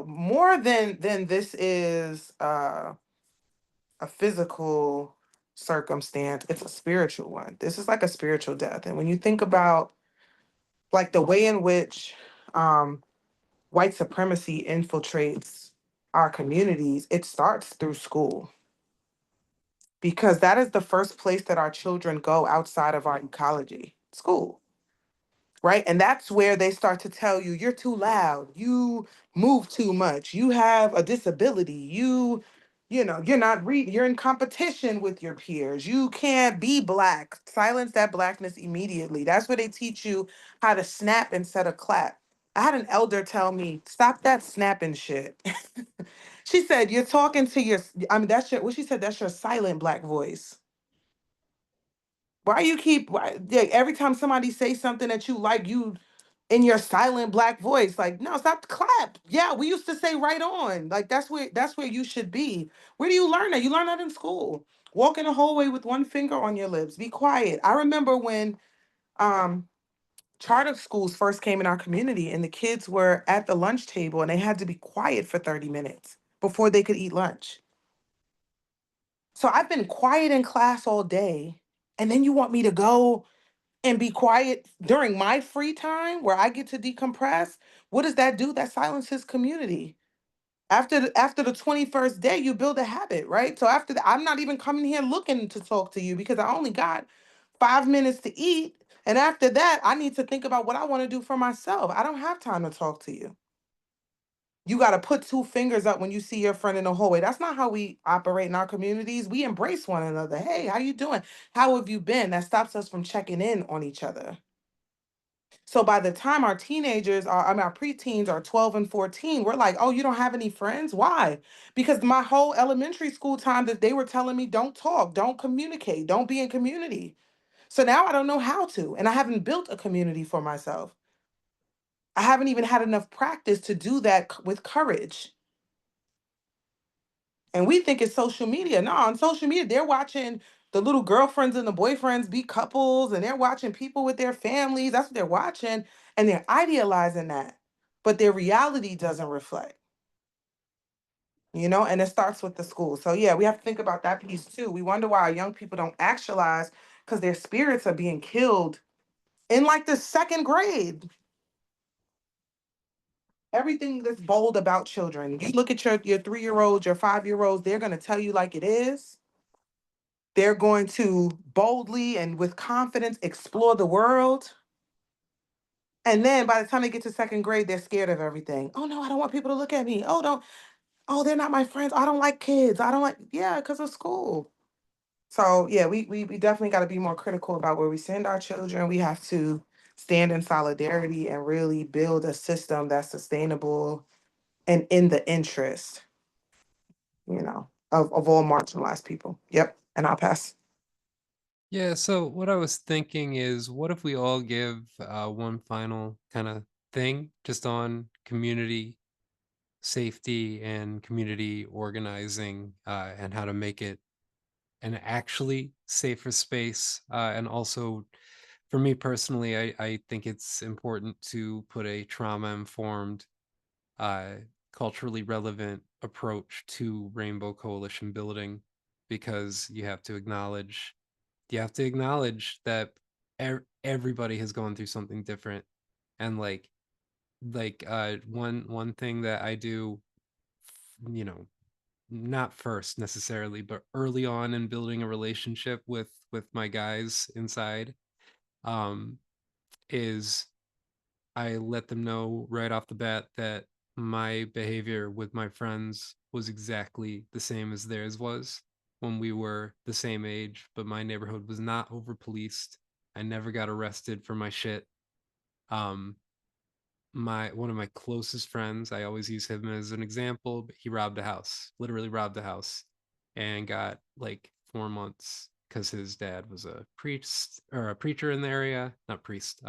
more than this is a physical circumstance, it's a spiritual one. This is like a spiritual death. And when you think about like the way in which white supremacy infiltrates our communities, it starts through school. Because that is the first place that our children go outside of our ecology, school, right? And that's where they start to tell you, you're too loud, you move too much, you have a disability, you're not you're in competition with your peers, you can't be black. Silence that blackness immediately. That's where they teach you how to snap instead of clap. I had an elder tell me, stop that snapping shit. She said, you're talking to that's your, what she said, that's your silent black voice. Why you keep, every time somebody say something that you like, you in your silent black voice, like, no, stop the clap. Yeah, we used to say right on. Like that's where you should be. Where do you learn that? You learn that in school. Walk in the hallway with one finger on your lips. Be quiet. I remember when um charter schools first came in our community and the kids were at the lunch table and they had to be quiet for 30 minutes before they could eat lunch. So I've been quiet in class all day, and then you want me to go and be quiet during my free time where I get to decompress? What does that do? That silences community. After the 21st day, you build a habit, right? So after that, I'm not even coming here looking to talk to you because I only got 5 minutes to eat. And after that, I need to think about what I want to do for myself. I don't have time to talk to you. You got to put two fingers up when you see your friend in the hallway. That's not how we operate in our communities. We embrace one another. Hey, how you doing? How have you been? That stops us from checking in on each other. So by the time our teenagers are, I mean, our preteens are 12 and 14, we're like, oh, you don't have any friends? Why? Because my whole elementary school time that they were telling me, don't talk, don't communicate, don't be in community. So now I don't know how to, and I haven't built a community for myself. I haven't even had enough practice to do that with courage. And we think it's social media. No, on social media, they're watching the little girlfriends and the boyfriends be couples, and they're watching people with their families. That's what they're watching. And they're idealizing that. But their reality doesn't reflect, and it starts with the school. So, yeah, we have to think about that piece too. We wonder why our young people don't actualize because their spirits are being killed in like the second grade. Everything that's bold about children. You look at your 3-year-olds, your 5-year-olds, they're going to tell you like it is. They're going to boldly and with confidence explore the world. And then by the time they get to second grade, they're scared of everything. Oh no, I don't want people to look at me. Oh, don't. Oh, they're not my friends. I don't like kids. I don't like, yeah, because of school. So yeah, we definitely got to be more critical about where we send our children. We have to stand in solidarity and really build a system that's sustainable and in the interest, of all marginalized people. Yep. And I'll pass.
Yeah, so what I was thinking is, what if we all give one final kind of thing just on community safety and community organizing, and how to make it an actually safer space. And also, for me personally, I think it's important to put a trauma-informed, uh, culturally relevant approach to Rainbow Coalition building, because you have to acknowledge that everybody has gone through something different. And one thing that I do, you know not first necessarily, but early on in building a relationship with my guys inside, um is I let them know right off the bat that my behavior with my friends was exactly the same as theirs was when we were the same age, but my neighborhood was not over policed. I never got arrested for my shit. um my one of my closest friends, I always use him as an example, but he robbed a house, literally robbed a house, and got like 4 months because his dad was a priest or a preacher in the area, not priest,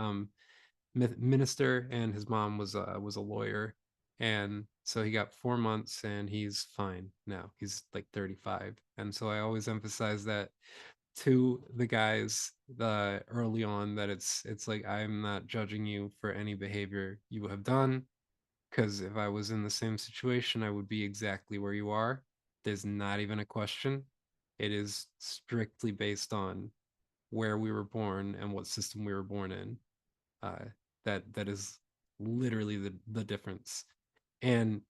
minister, and his mom was a lawyer. And so he got 4 months and he's fine now. He's like 35. And so I always emphasize that to the guys early on, that it's like, I'm not judging you for any behavior you have done, because if I was in the same situation, I would be exactly where you are. There's not even a question. It is strictly based on where we were born and what system we were born in. Uh, that is literally the difference. And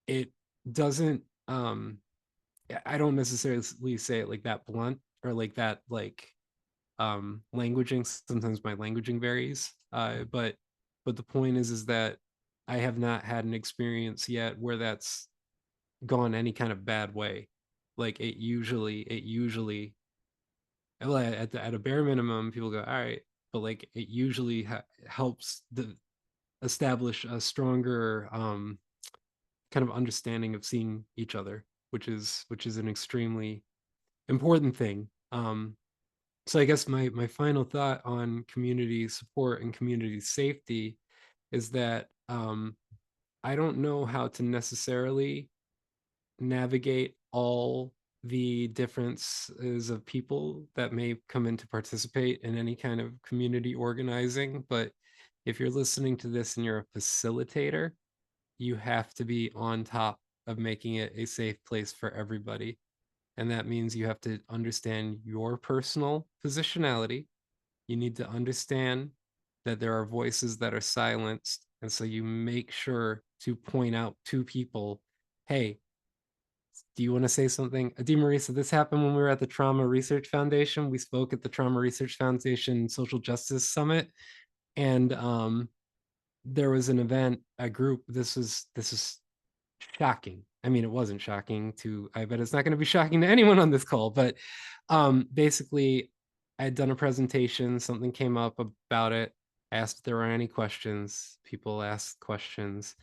it doesn't I don't necessarily say it like that blunt, or like that, like languaging. Sometimes my languaging varies. But the point is that I have not had an experience yet where that's gone any kind of bad way. Like it usually well, at a bare minimum, people go, all right, but like it usually helps establish a stronger kind of understanding of seeing each other, which is an extremely important thing. So I guess my final thought on community support and community safety is that I don't know how to necessarily navigate all the differences of people that may come in to participate in any kind of community organizing. But if you're listening to this and you're a facilitator, you have to be on top of making it a safe place for everybody. And that means you have to understand your personal positionality. You need to understand that there are voices that are silenced. And so you make sure to point out to people, hey, do you want to say something? DeMarisa, this happened when we were at the Trauma Research Foundation. We spoke at the Trauma Research Foundation Social Justice Summit. And there was an event, a group. This is shocking. I mean, it wasn't shocking to, I bet it's not going to be shocking to anyone on this call, but basically I had done a presentation, something came up about it, asked if there were any questions, people asked questions,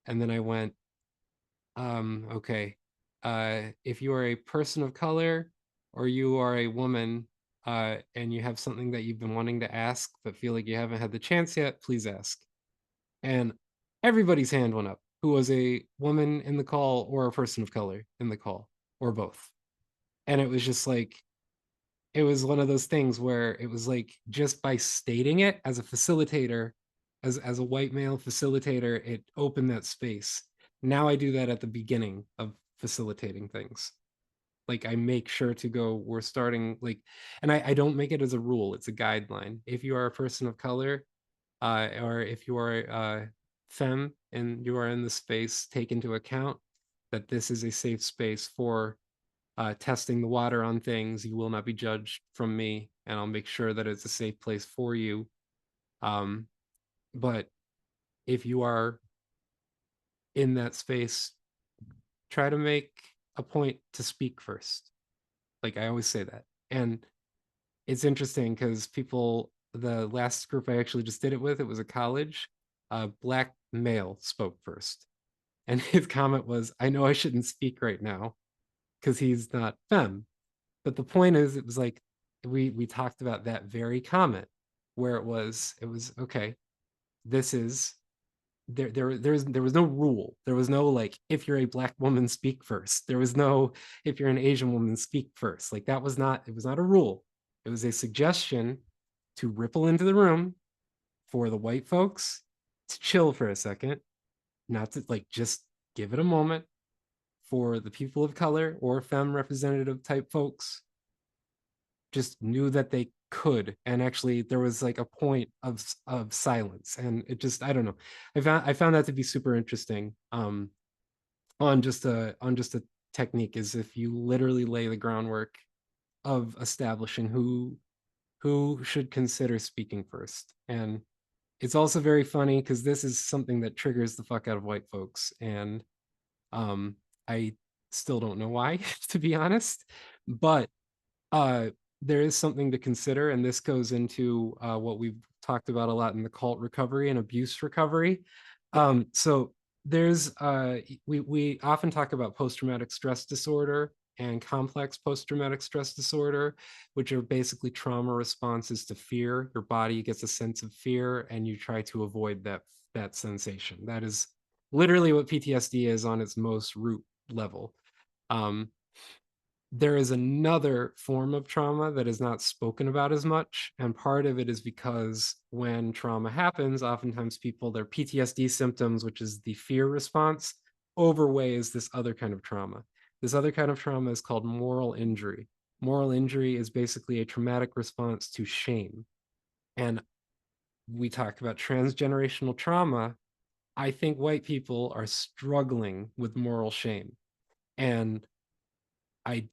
and then I went, okay, if you are a person of color or you are a woman, and you have something that you've been wanting to ask but feel like you haven't had the chance yet, please ask. And everybody's hand went up who was a woman in the call or a person of color in the call, or both. And it was just like, it was one of those things where it was like, just by stating it as a facilitator, as a white male facilitator, it opened that space. Now I do that at the beginning of facilitating things. Like, I make sure to go, we're starting like, and I don't make it as a rule, it's a guideline. If you are a person of color, or if you are femme and you are in the space, take into account that this is a safe space for testing the water on things. You will not be judged from me, and I'll make sure that it's a safe place for you. But if you are in that space, try to make a point to speak first. Like, I always say that. And it's interesting because people, the last group I actually just did it with, it was a college, a black male spoke first. And his comment was, I know I shouldn't speak right now because he's not femme. But the point is, it was like, we talked about that very comment where it was okay, this is there was no rule. There was no like, if you're a black woman, speak first. There was no, if you're an Asian woman, speak first. Like, that was not, it was not a rule. It was a suggestion to ripple into the room for the white folks to chill for a second, not to like, just give it a moment for the people of color or femme representative type folks, just knew that they could. And actually there was like a point of silence, and it just, I don't know, I found that to be super interesting. On just a technique, is if you literally lay the groundwork of establishing who should consider speaking first. And it's also very funny because this is something that triggers the fuck out of white folks, and I still don't know why, to be honest. But uh there is something to consider, and this goes into what we've talked about a lot in the cult recovery and abuse recovery. So there's we often talk about post-traumatic stress disorder and complex post-traumatic stress disorder, which are basically trauma responses to fear. Your body gets a sense of fear and you try to avoid that sensation. That is literally what PTSD is on its most root level. There is another form of trauma that is not spoken about as much, and part of it is because when trauma happens, oftentimes people, their PTSD symptoms, which is the fear response, overweighs this other kind of trauma. This other kind of trauma is called moral injury. Moral injury is basically a traumatic response to shame. And we talk about transgenerational trauma. I think white people are struggling with moral shame. And I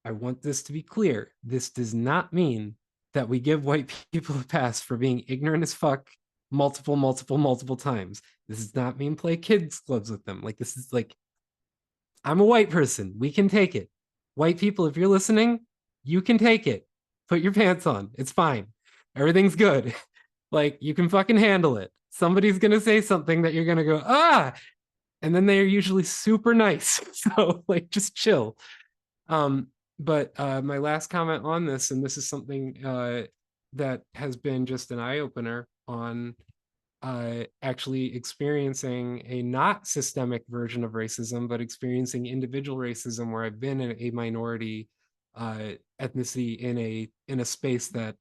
I want this to be clear. This does not mean that we give white people a pass for being ignorant as fuck multiple times. This does not mean play kids clubs with them. Like, this is like, I'm a white person. We can take it. White people, if you're listening, you can take it. Put your pants on. It's fine. Everything's good. Like, you can fucking handle it. Somebody's gonna say something that you're gonna go, ah, and then they're usually super nice. So like, just chill. But my last comment on this, and this is something that has been just an eye-opener on actually experiencing a not systemic version of racism, but experiencing individual racism where I've been a minority ethnicity in a space that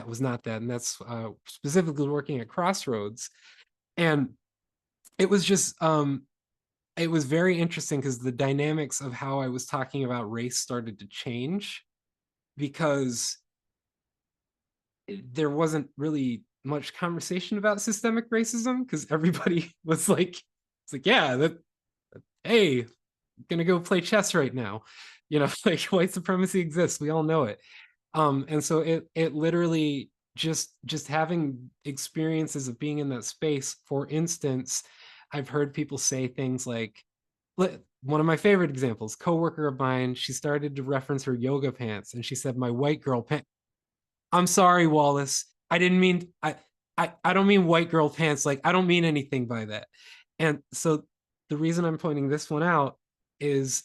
was not that, and that's specifically working at Crossroads. And it was just it was very interesting because the dynamics of how I was talking about race started to change, because there wasn't really much conversation about systemic racism, because everybody was like, it's like, yeah, that, hey, I'm gonna go play chess right now. You know, like, white supremacy exists. We all know it. And so it literally just having experiences of being in that space. For instance, I've heard people say things like, one of my favorite examples, coworker of mine, she started to reference her yoga pants, and she said, my white girl pants. I'm sorry, Wallace. I didn't mean, I don't mean white girl pants. Like, I don't mean anything by that. And so the reason I'm pointing this one out is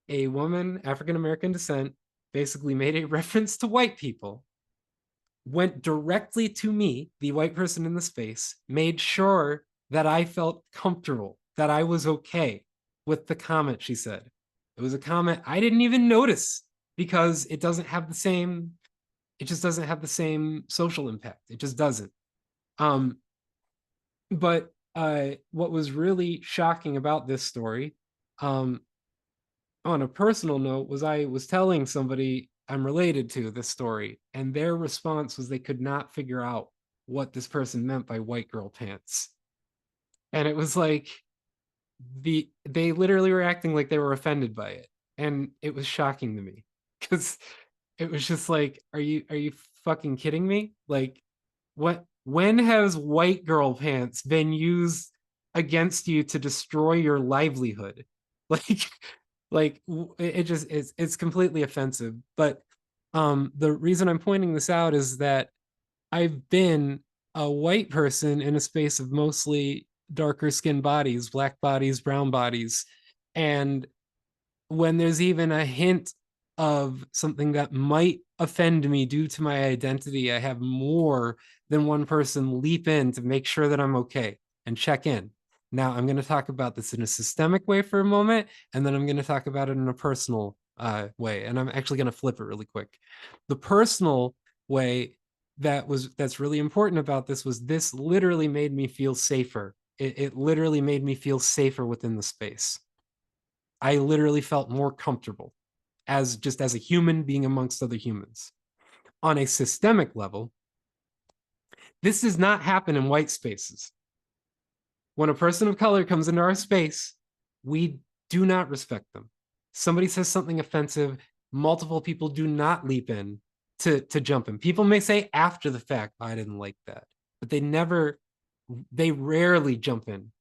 a woman, African American descent, basically made a reference to white people, went directly to me, the white person in the space, made sure that I felt comfortable, that I was okay with the comment she said. It was a comment I didn't even notice, because it doesn't have the same, it just doesn't have the same social impact. It just doesn't. But what was really shocking about this story, on a personal note, was I was telling somebody I'm related to this story, and their response was they could not figure out what this person meant by white girl pants. And it was like, they literally were acting like they were offended by it. And it was shocking to me, because it was just like, are you fucking kidding me? Like, what, when has white girl pants been used against you to destroy your livelihood? Like, it just, it's completely offensive. But the reason I'm pointing this out is that I've been a white person in a space of mostly darker skinned bodies, black bodies, brown bodies. And when there's even a hint of something that might offend me due to my identity, I have more than one person leap in to make sure that I'm okay and check in. Now, I'm going to talk about this in a systemic way for a moment, and then I'm going to talk about it in a personal way. And I'm actually going to flip it really quick. The personal way that's really important about this was, this literally made me feel safer. It literally made me feel safer within the space. I literally felt more comfortable as a human being amongst other humans. On a systemic level, this does not happen in white spaces. When a person of color comes into our space, we do not respect them. Somebody says something offensive, multiple people do not leap in to jump in. People may say after the fact, I didn't like that, but they rarely jump in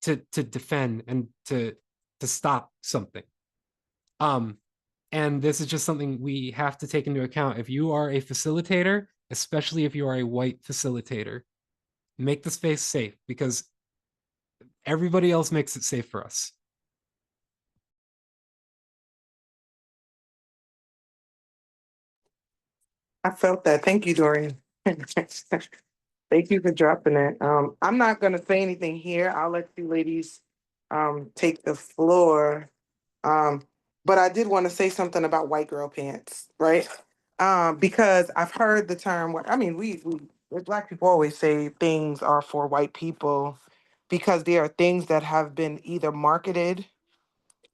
to defend and to stop something. And this is just something we have to take into account. If you are a facilitator, especially if you are a white facilitator, make the space safe, because everybody else makes it safe for us.
I felt that. Thank you, Dorian. Thank you for dropping it. I'm not gonna say anything here. I'll let you ladies take the floor. Um, but I did want to say something about white girl pants, right? Because I've heard the term. I mean, we Black people always say things are for white people because they are things that have been either marketed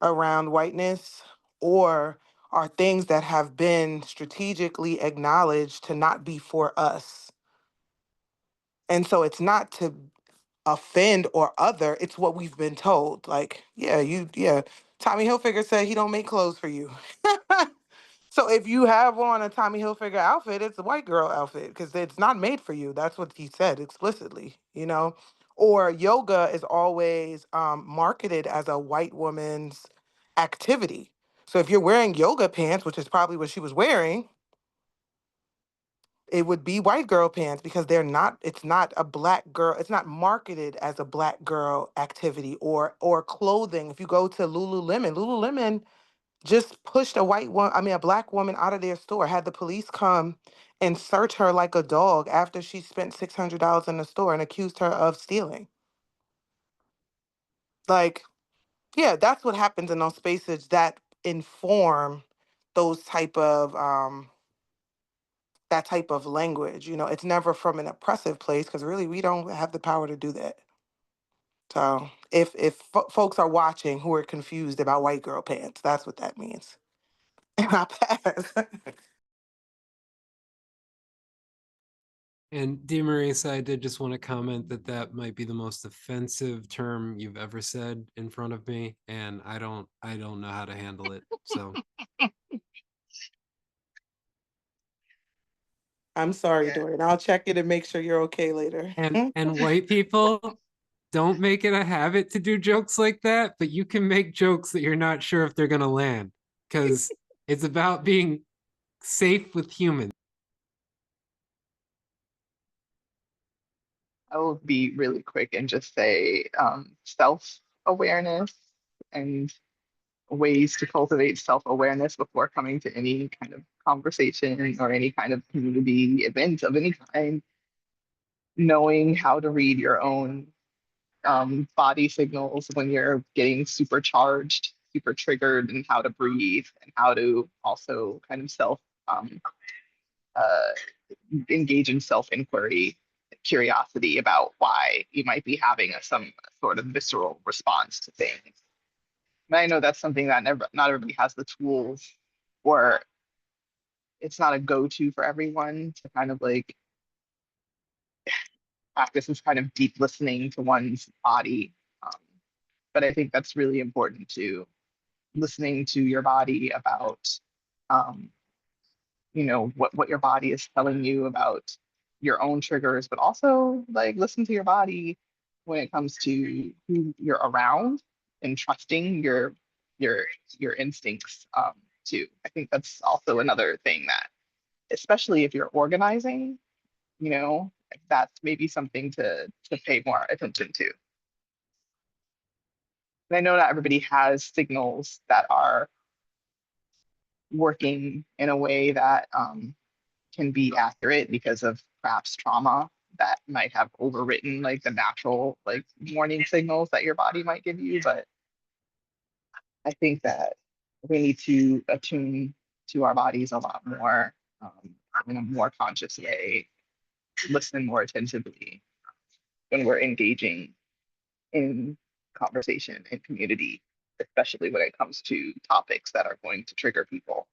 around whiteness or are things that have been strategically acknowledged to not be for us. And so it's not to offend or other, it's what we've been told. Like, yeah, Tommy Hilfiger said he don't make clothes for you. So if you have on a Tommy Hilfiger outfit, it's a white girl outfit because it's not made for you. That's what he said explicitly, you know? Or yoga is always marketed as a white woman's activity. So if you're wearing yoga pants, which is probably what she was wearing, it would be white girl pants because it's not a black girl, it's not marketed as a black girl activity or clothing. If you go to Lululemon just pushed a black woman out of their store, had the police come and search her like a dog after she spent $600 in the store and accused her of stealing. Like, yeah, that's what happens in those spaces that inform those type of that type of language. You know, it's never from an oppressive place because really we don't have the power to do that. So if folks are watching who are confused about white girl pants, that's what that means. And I pass.
And DeMarisa, I did just want to comment that that might be the most offensive term you've ever said in front of me, and I don't know how to handle it. So,
I'm sorry,
Yeah.
Dorian. I'll check it and make sure you're okay later.
and white people don't make it a habit to do jokes like that, but you can make jokes that you're not sure if they're gonna land because it's about being safe with humans.
I will be really quick and just say self-awareness and ways to cultivate self-awareness before coming to any kind of conversation or any kind of community event of any kind. Knowing how to read your own body signals when you're getting supercharged, super triggered, and how to breathe and how to also kind of um, uh, engage in self-inquiry, curiosity about why you might be having some sort of visceral response to things. And I know that's something that not everybody has the tools, or it's not a go-to for everyone to kind of like practice this kind of deep listening to one's body. Um, but I think that's really important to listening to your body about um, what your body is telling you about your own triggers, but also like listen to your body when it comes to who you're around and trusting your your instincts too. I think that's also another thing that, especially if you're organizing, that's maybe something to pay more attention to. And I know not everybody has signals that are working in a way that can be accurate because of perhaps trauma that might have overwritten like the natural like warning signals that your body might give you. But I think that we need to attune to our bodies a lot more in a more conscious way, listen more attentively when we're engaging in conversation and community, especially when it comes to topics that are going to trigger people.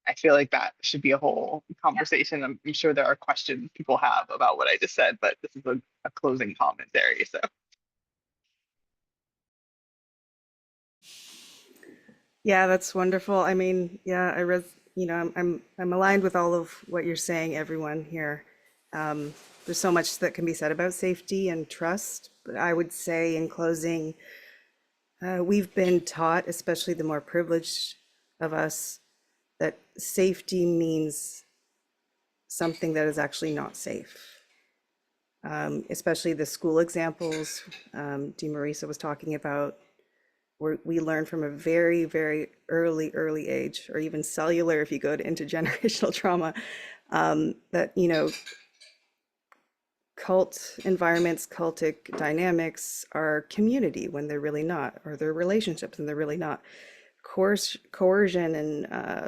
I feel like that should be a whole conversation. I'm sure there are questions people have about what I just said, but this is a closing commentary. So
Yeah, that's wonderful. I mean, yeah, I'm aligned with all of what you're saying, everyone here. There's so much that can be said about safety and trust, but I would say in closing, we've been taught, especially the more privileged of us, that safety means something that is actually not safe. Especially the school examples DeMarisa was talking about, where we learn from a very, very early age, or even cellular if you go to intergenerational trauma, That, cult environments, cultic dynamics are community when they're really not, or they're relationships and they're really not. Coercion and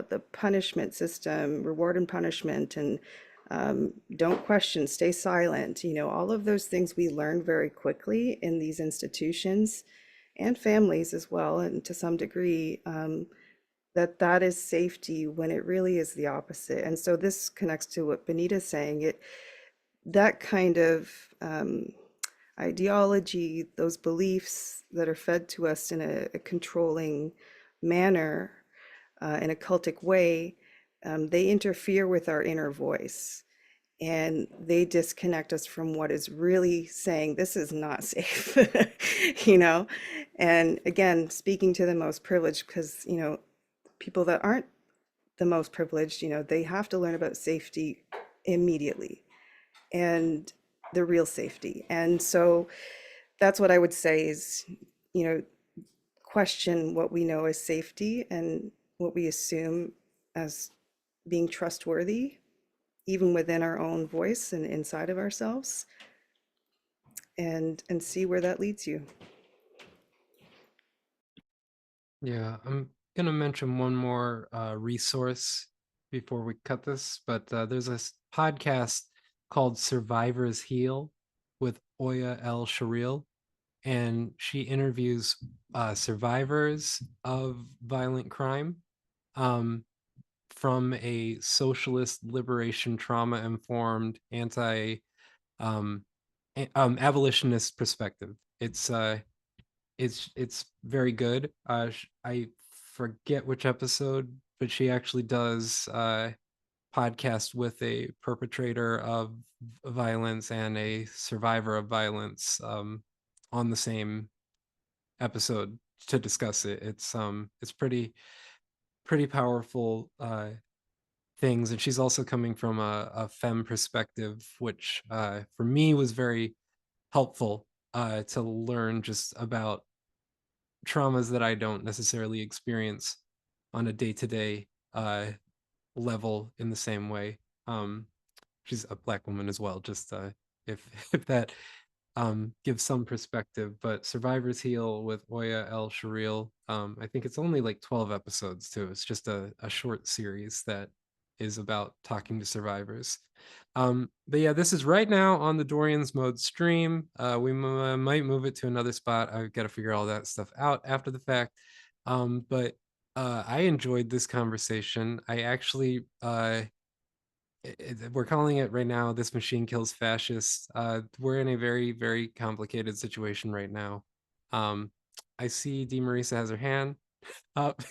the punishment system, reward and punishment, and don't question, stay silent. All of those things we learn very quickly in these institutions and families as well, and to some degree, that is safety when it really is the opposite. And so this connects to what Benita's saying. That kind of ideology, those beliefs that are fed to us in a controlling manner, in a cultic way, they interfere with our inner voice, and they disconnect us from what is really saying this is not safe. you know and again, speaking to the most privileged, because people that aren't the most privileged, they have to learn about safety immediately, and the real safety. And so that's what I would say is, you know, question what we know as safety and what we assume as being trustworthy, even within our own voice and inside of ourselves, and see where that leads you.
Yeah, I'm gonna mention one more resource before we cut this, but there's a podcast called Survivors Heal with Oya El Sharil, and she interviews survivors of violent crime, um, from a socialist, liberation, trauma informed, anti abolitionist perspective. It's very good. I forget which episode, but she actually does podcast with a perpetrator of violence and a survivor of violence, on the same episode to discuss it. It's pretty powerful things, and she's also coming from a femme perspective, which for me was very helpful to learn just about traumas that I don't necessarily experience on a day-to-day level in the same way. She's a Black woman as well, just if if that gives some perspective. But Survivors Heal with Oya El Sharil, I think it's only like 12 episodes too. It's just a short series that is about talking to survivors. But yeah, this is right now on the Dorian's Mode stream. We might move it to another spot. I've got to figure all that stuff out after the fact. But I enjoyed this conversation. I actually we're calling it right now, This Machine Kills Fascists. We're in a very, very complicated situation right now. I see DeMarisa has her hand up.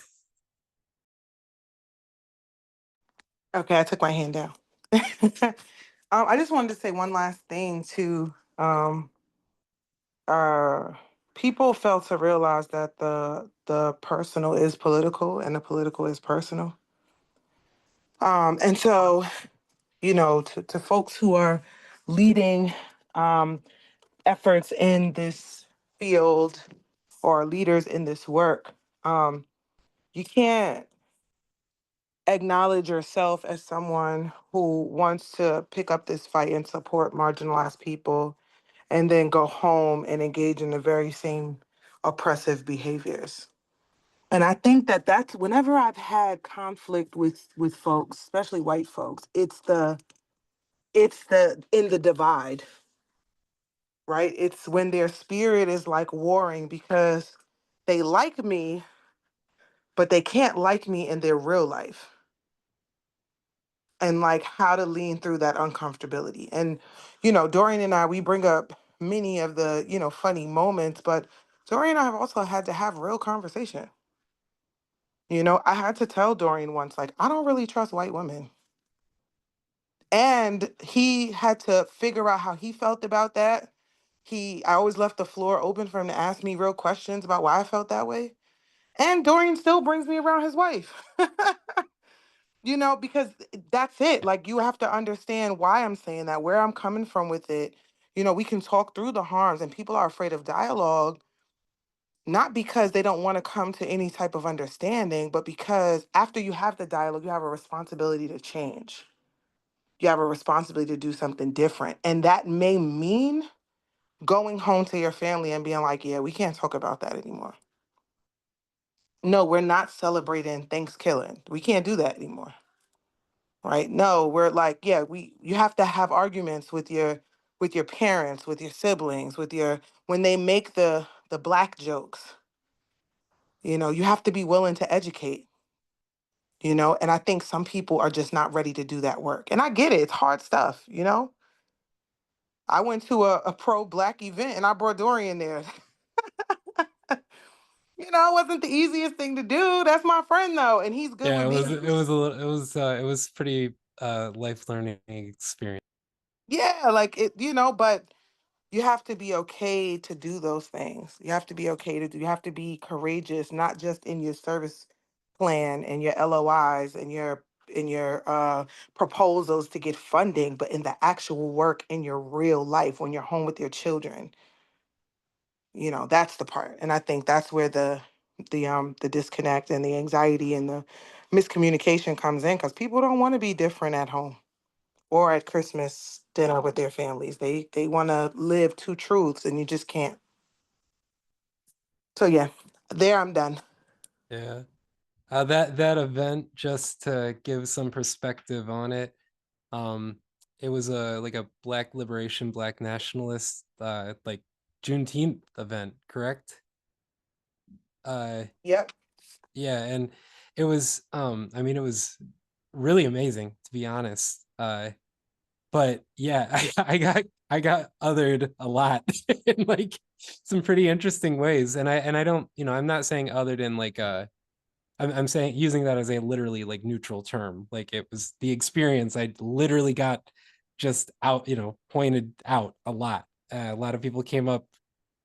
Okay, I took my hand down. I just wanted to say one last thing too. Uh, People fail to realize that the personal is political and the political is personal. And so, to folks who are leading efforts in this field or leaders in this work, you can't acknowledge yourself as someone who wants to pick up this fight and support marginalized people and then go home and engage in the very same oppressive behaviors. And I think that that's whenever I've had conflict with folks, especially white folks, it's the in the divide, right? It's when their spirit is like warring because they like me, but they can't like me in their real life. And like how to lean through that uncomfortability. And, Dorian and I, we bring up many of the, funny moments, but Dorian and I have also had to have real conversation. I had to tell Dorian once, like, I don't really trust white women. And he had to figure out how he felt about that. I always left the floor open for him to ask me real questions about why I felt that way. And Dorian still brings me around his wife. Because that's it. Like, you have to understand why I'm saying that, where I'm coming from with it. We can talk through the harms, and people are afraid of dialogue, not because they don't want to come to any type of understanding, but because after you have the dialogue, you have a responsibility to change. you have a responsibility to do something different. And that may mean going home to your family and being like, yeah, we can't talk about that anymore. No, we're not celebrating Thanksgiving. We can't do that anymore. Right? No, we're like, yeah, you have to have arguments with your parents, with your siblings, with your when they make the black jokes. You know, you have to be willing to educate, you know, and I think some people are just not ready to do that work. And I get it, it's hard stuff, you know. I went to a pro-black event and I brought Dorian there. You know, it wasn't the easiest thing to do. That's my friend though, and he's good
Yeah,
with
it
me.
was it was a little it was pretty life learning experience.
Yeah, like it, you know, but you have to be okay to do those things. You have to be okay to do, you have to be courageous, not just in your service plan and your LOIs and your proposals to get funding, but in the actual work in your real life when you're home with your children. You know, that's the part. And I think that's where the disconnect and the anxiety and the miscommunication comes in because people don't want to be different at home or at Christmas dinner with their families. They want to live two truths and you just can't. So yeah, there I'm done.
Yeah. That event, just to give some perspective on it, um, it was a like a Black liberation, Black nationalist, like Juneteenth event, correct?
Yep.
Yeah, and it was, I mean, it was really amazing, to be honest. But yeah, I got othered a lot in like some pretty interesting ways, and I don't, I'm not saying othered in like I'm saying using that as a literally like neutral term. Like it was the experience. I literally got just out, pointed out a lot. A lot of people came up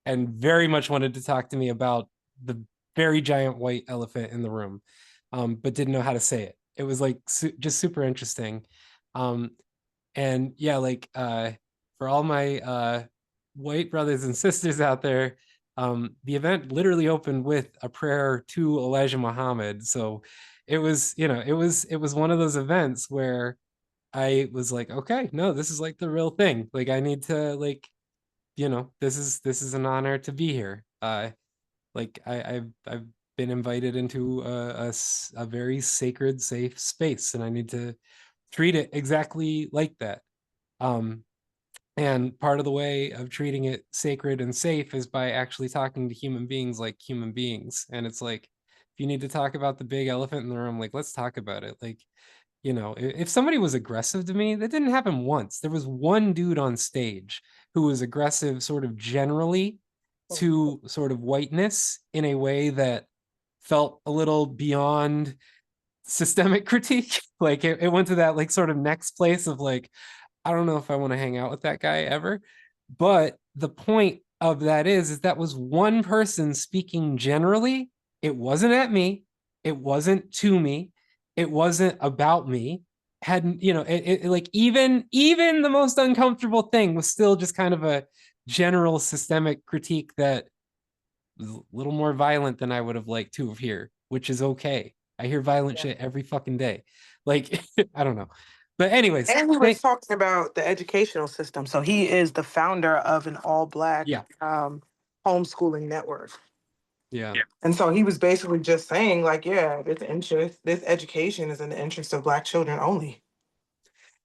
and very much wanted to talk to me about the very giant white elephant in the room, but didn't know how to say it. It was like just super interesting. Um, and yeah, like for all my white brothers and sisters out there, the event literally opened with a prayer to Elijah Muhammad. So it was, it was one of those events where I was like, okay, no, this is like the real thing. Like I need to like, this is an honor to be here. Like I've been invited into a very sacred, safe space, and I need to treat it exactly like that. Um, and part of the way of treating it sacred and safe is by actually talking to human beings like human beings. And it's like, if you need to talk about the big elephant in the room, like, let's talk about it. Like, if somebody was aggressive to me, that didn't happen once. There was one dude on stage who was aggressive, sort of generally, to sort of whiteness in a way that felt a little beyond systemic critique. Like it went to that like sort of next place of like, I don't know if I want to hang out with that guy ever. But the point of that is that was one person speaking generally. It wasn't at me. It wasn't to me. It wasn't about me. Hadn't, like even the most uncomfortable thing was still just kind of a general systemic critique that was a little more violent than I would have liked to have heard, which is okay. I hear violent shit every fucking day. Like, I don't know. But anyways,
And we was talking about the educational system. So he is the founder of an all black
yeah,
homeschooling network.
yeah.
And so he was basically just saying, like, yeah, this education is in the interest of black children only.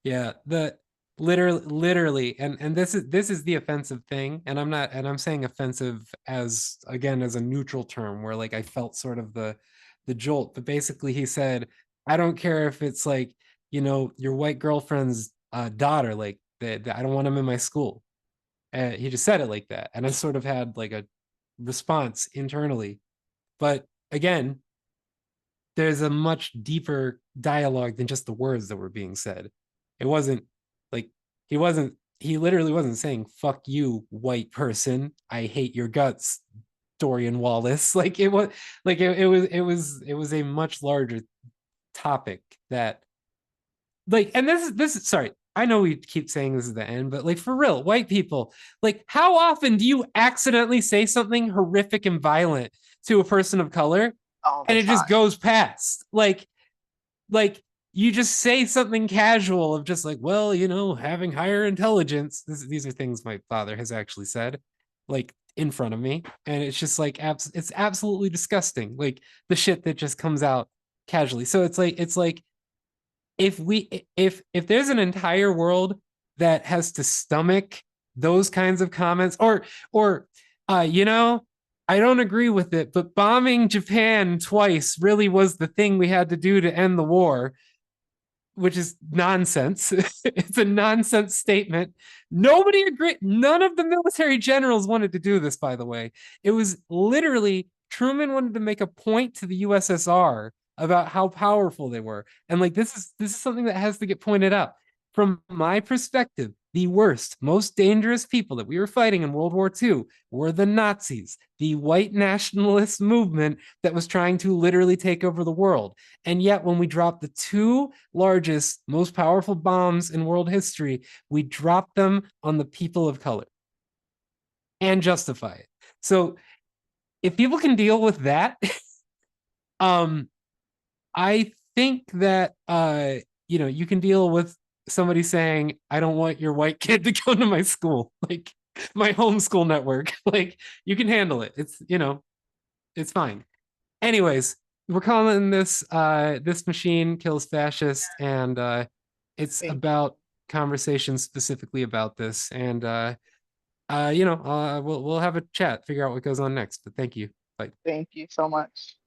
Yeah, the literally, and this is the offensive thing, and I'm saying offensive as again as a neutral term where like I felt sort of the jolt, but basically he said, I don't care if it's like, your white girlfriend's daughter, like that I don't want him in my school. And he just said it like that, and I sort of had like a response internally. But again, there's a much deeper dialogue than just the words that were being said. It wasn't like he literally wasn't saying fuck you white person, I hate your guts, Dorian Wallace. Like it was like it was a much larger topic that like, and this is sorry, I know we keep saying this is the end, but like for real, white people, like how often do you accidentally say something horrific and violent to a person of color
All
and
the
it just
time.
goes past? Like you just say something casual of just like, well, you know, having higher intelligence. These are things my father has actually said, like in front of me, and it's just like it's absolutely disgusting, like the shit that just comes out casually. So it's like if there's an entire world that has to stomach those kinds of comments, or you know, I don't agree with it, but bombing Japan twice really was the thing we had to do to end the war, which is nonsense. It's a nonsense statement. Nobody agreed. None of the military generals wanted to do this, by the way. It was literally Truman wanted to make a point to the USSR about how powerful they were. And like this is something that has to get pointed out. From my perspective, the worst, most dangerous people that we were fighting in World War II were the Nazis, the white nationalist movement that was trying to literally take over the world. And yet, when we dropped the two largest, most powerful bombs in world history, we dropped them on the people of color and justify it. So if people can deal with that, I think that you know, you can deal with somebody saying, I don't want your white kid to go to my school, like my homeschool network. Like you can handle it. It's, you know, it's fine. Anyways, we're calling this this machine kills fascists, and it's
Thank
about conversations specifically about this. And you know, we'll have a chat, figure out what goes on next. But thank you. Bye.
thank you so much.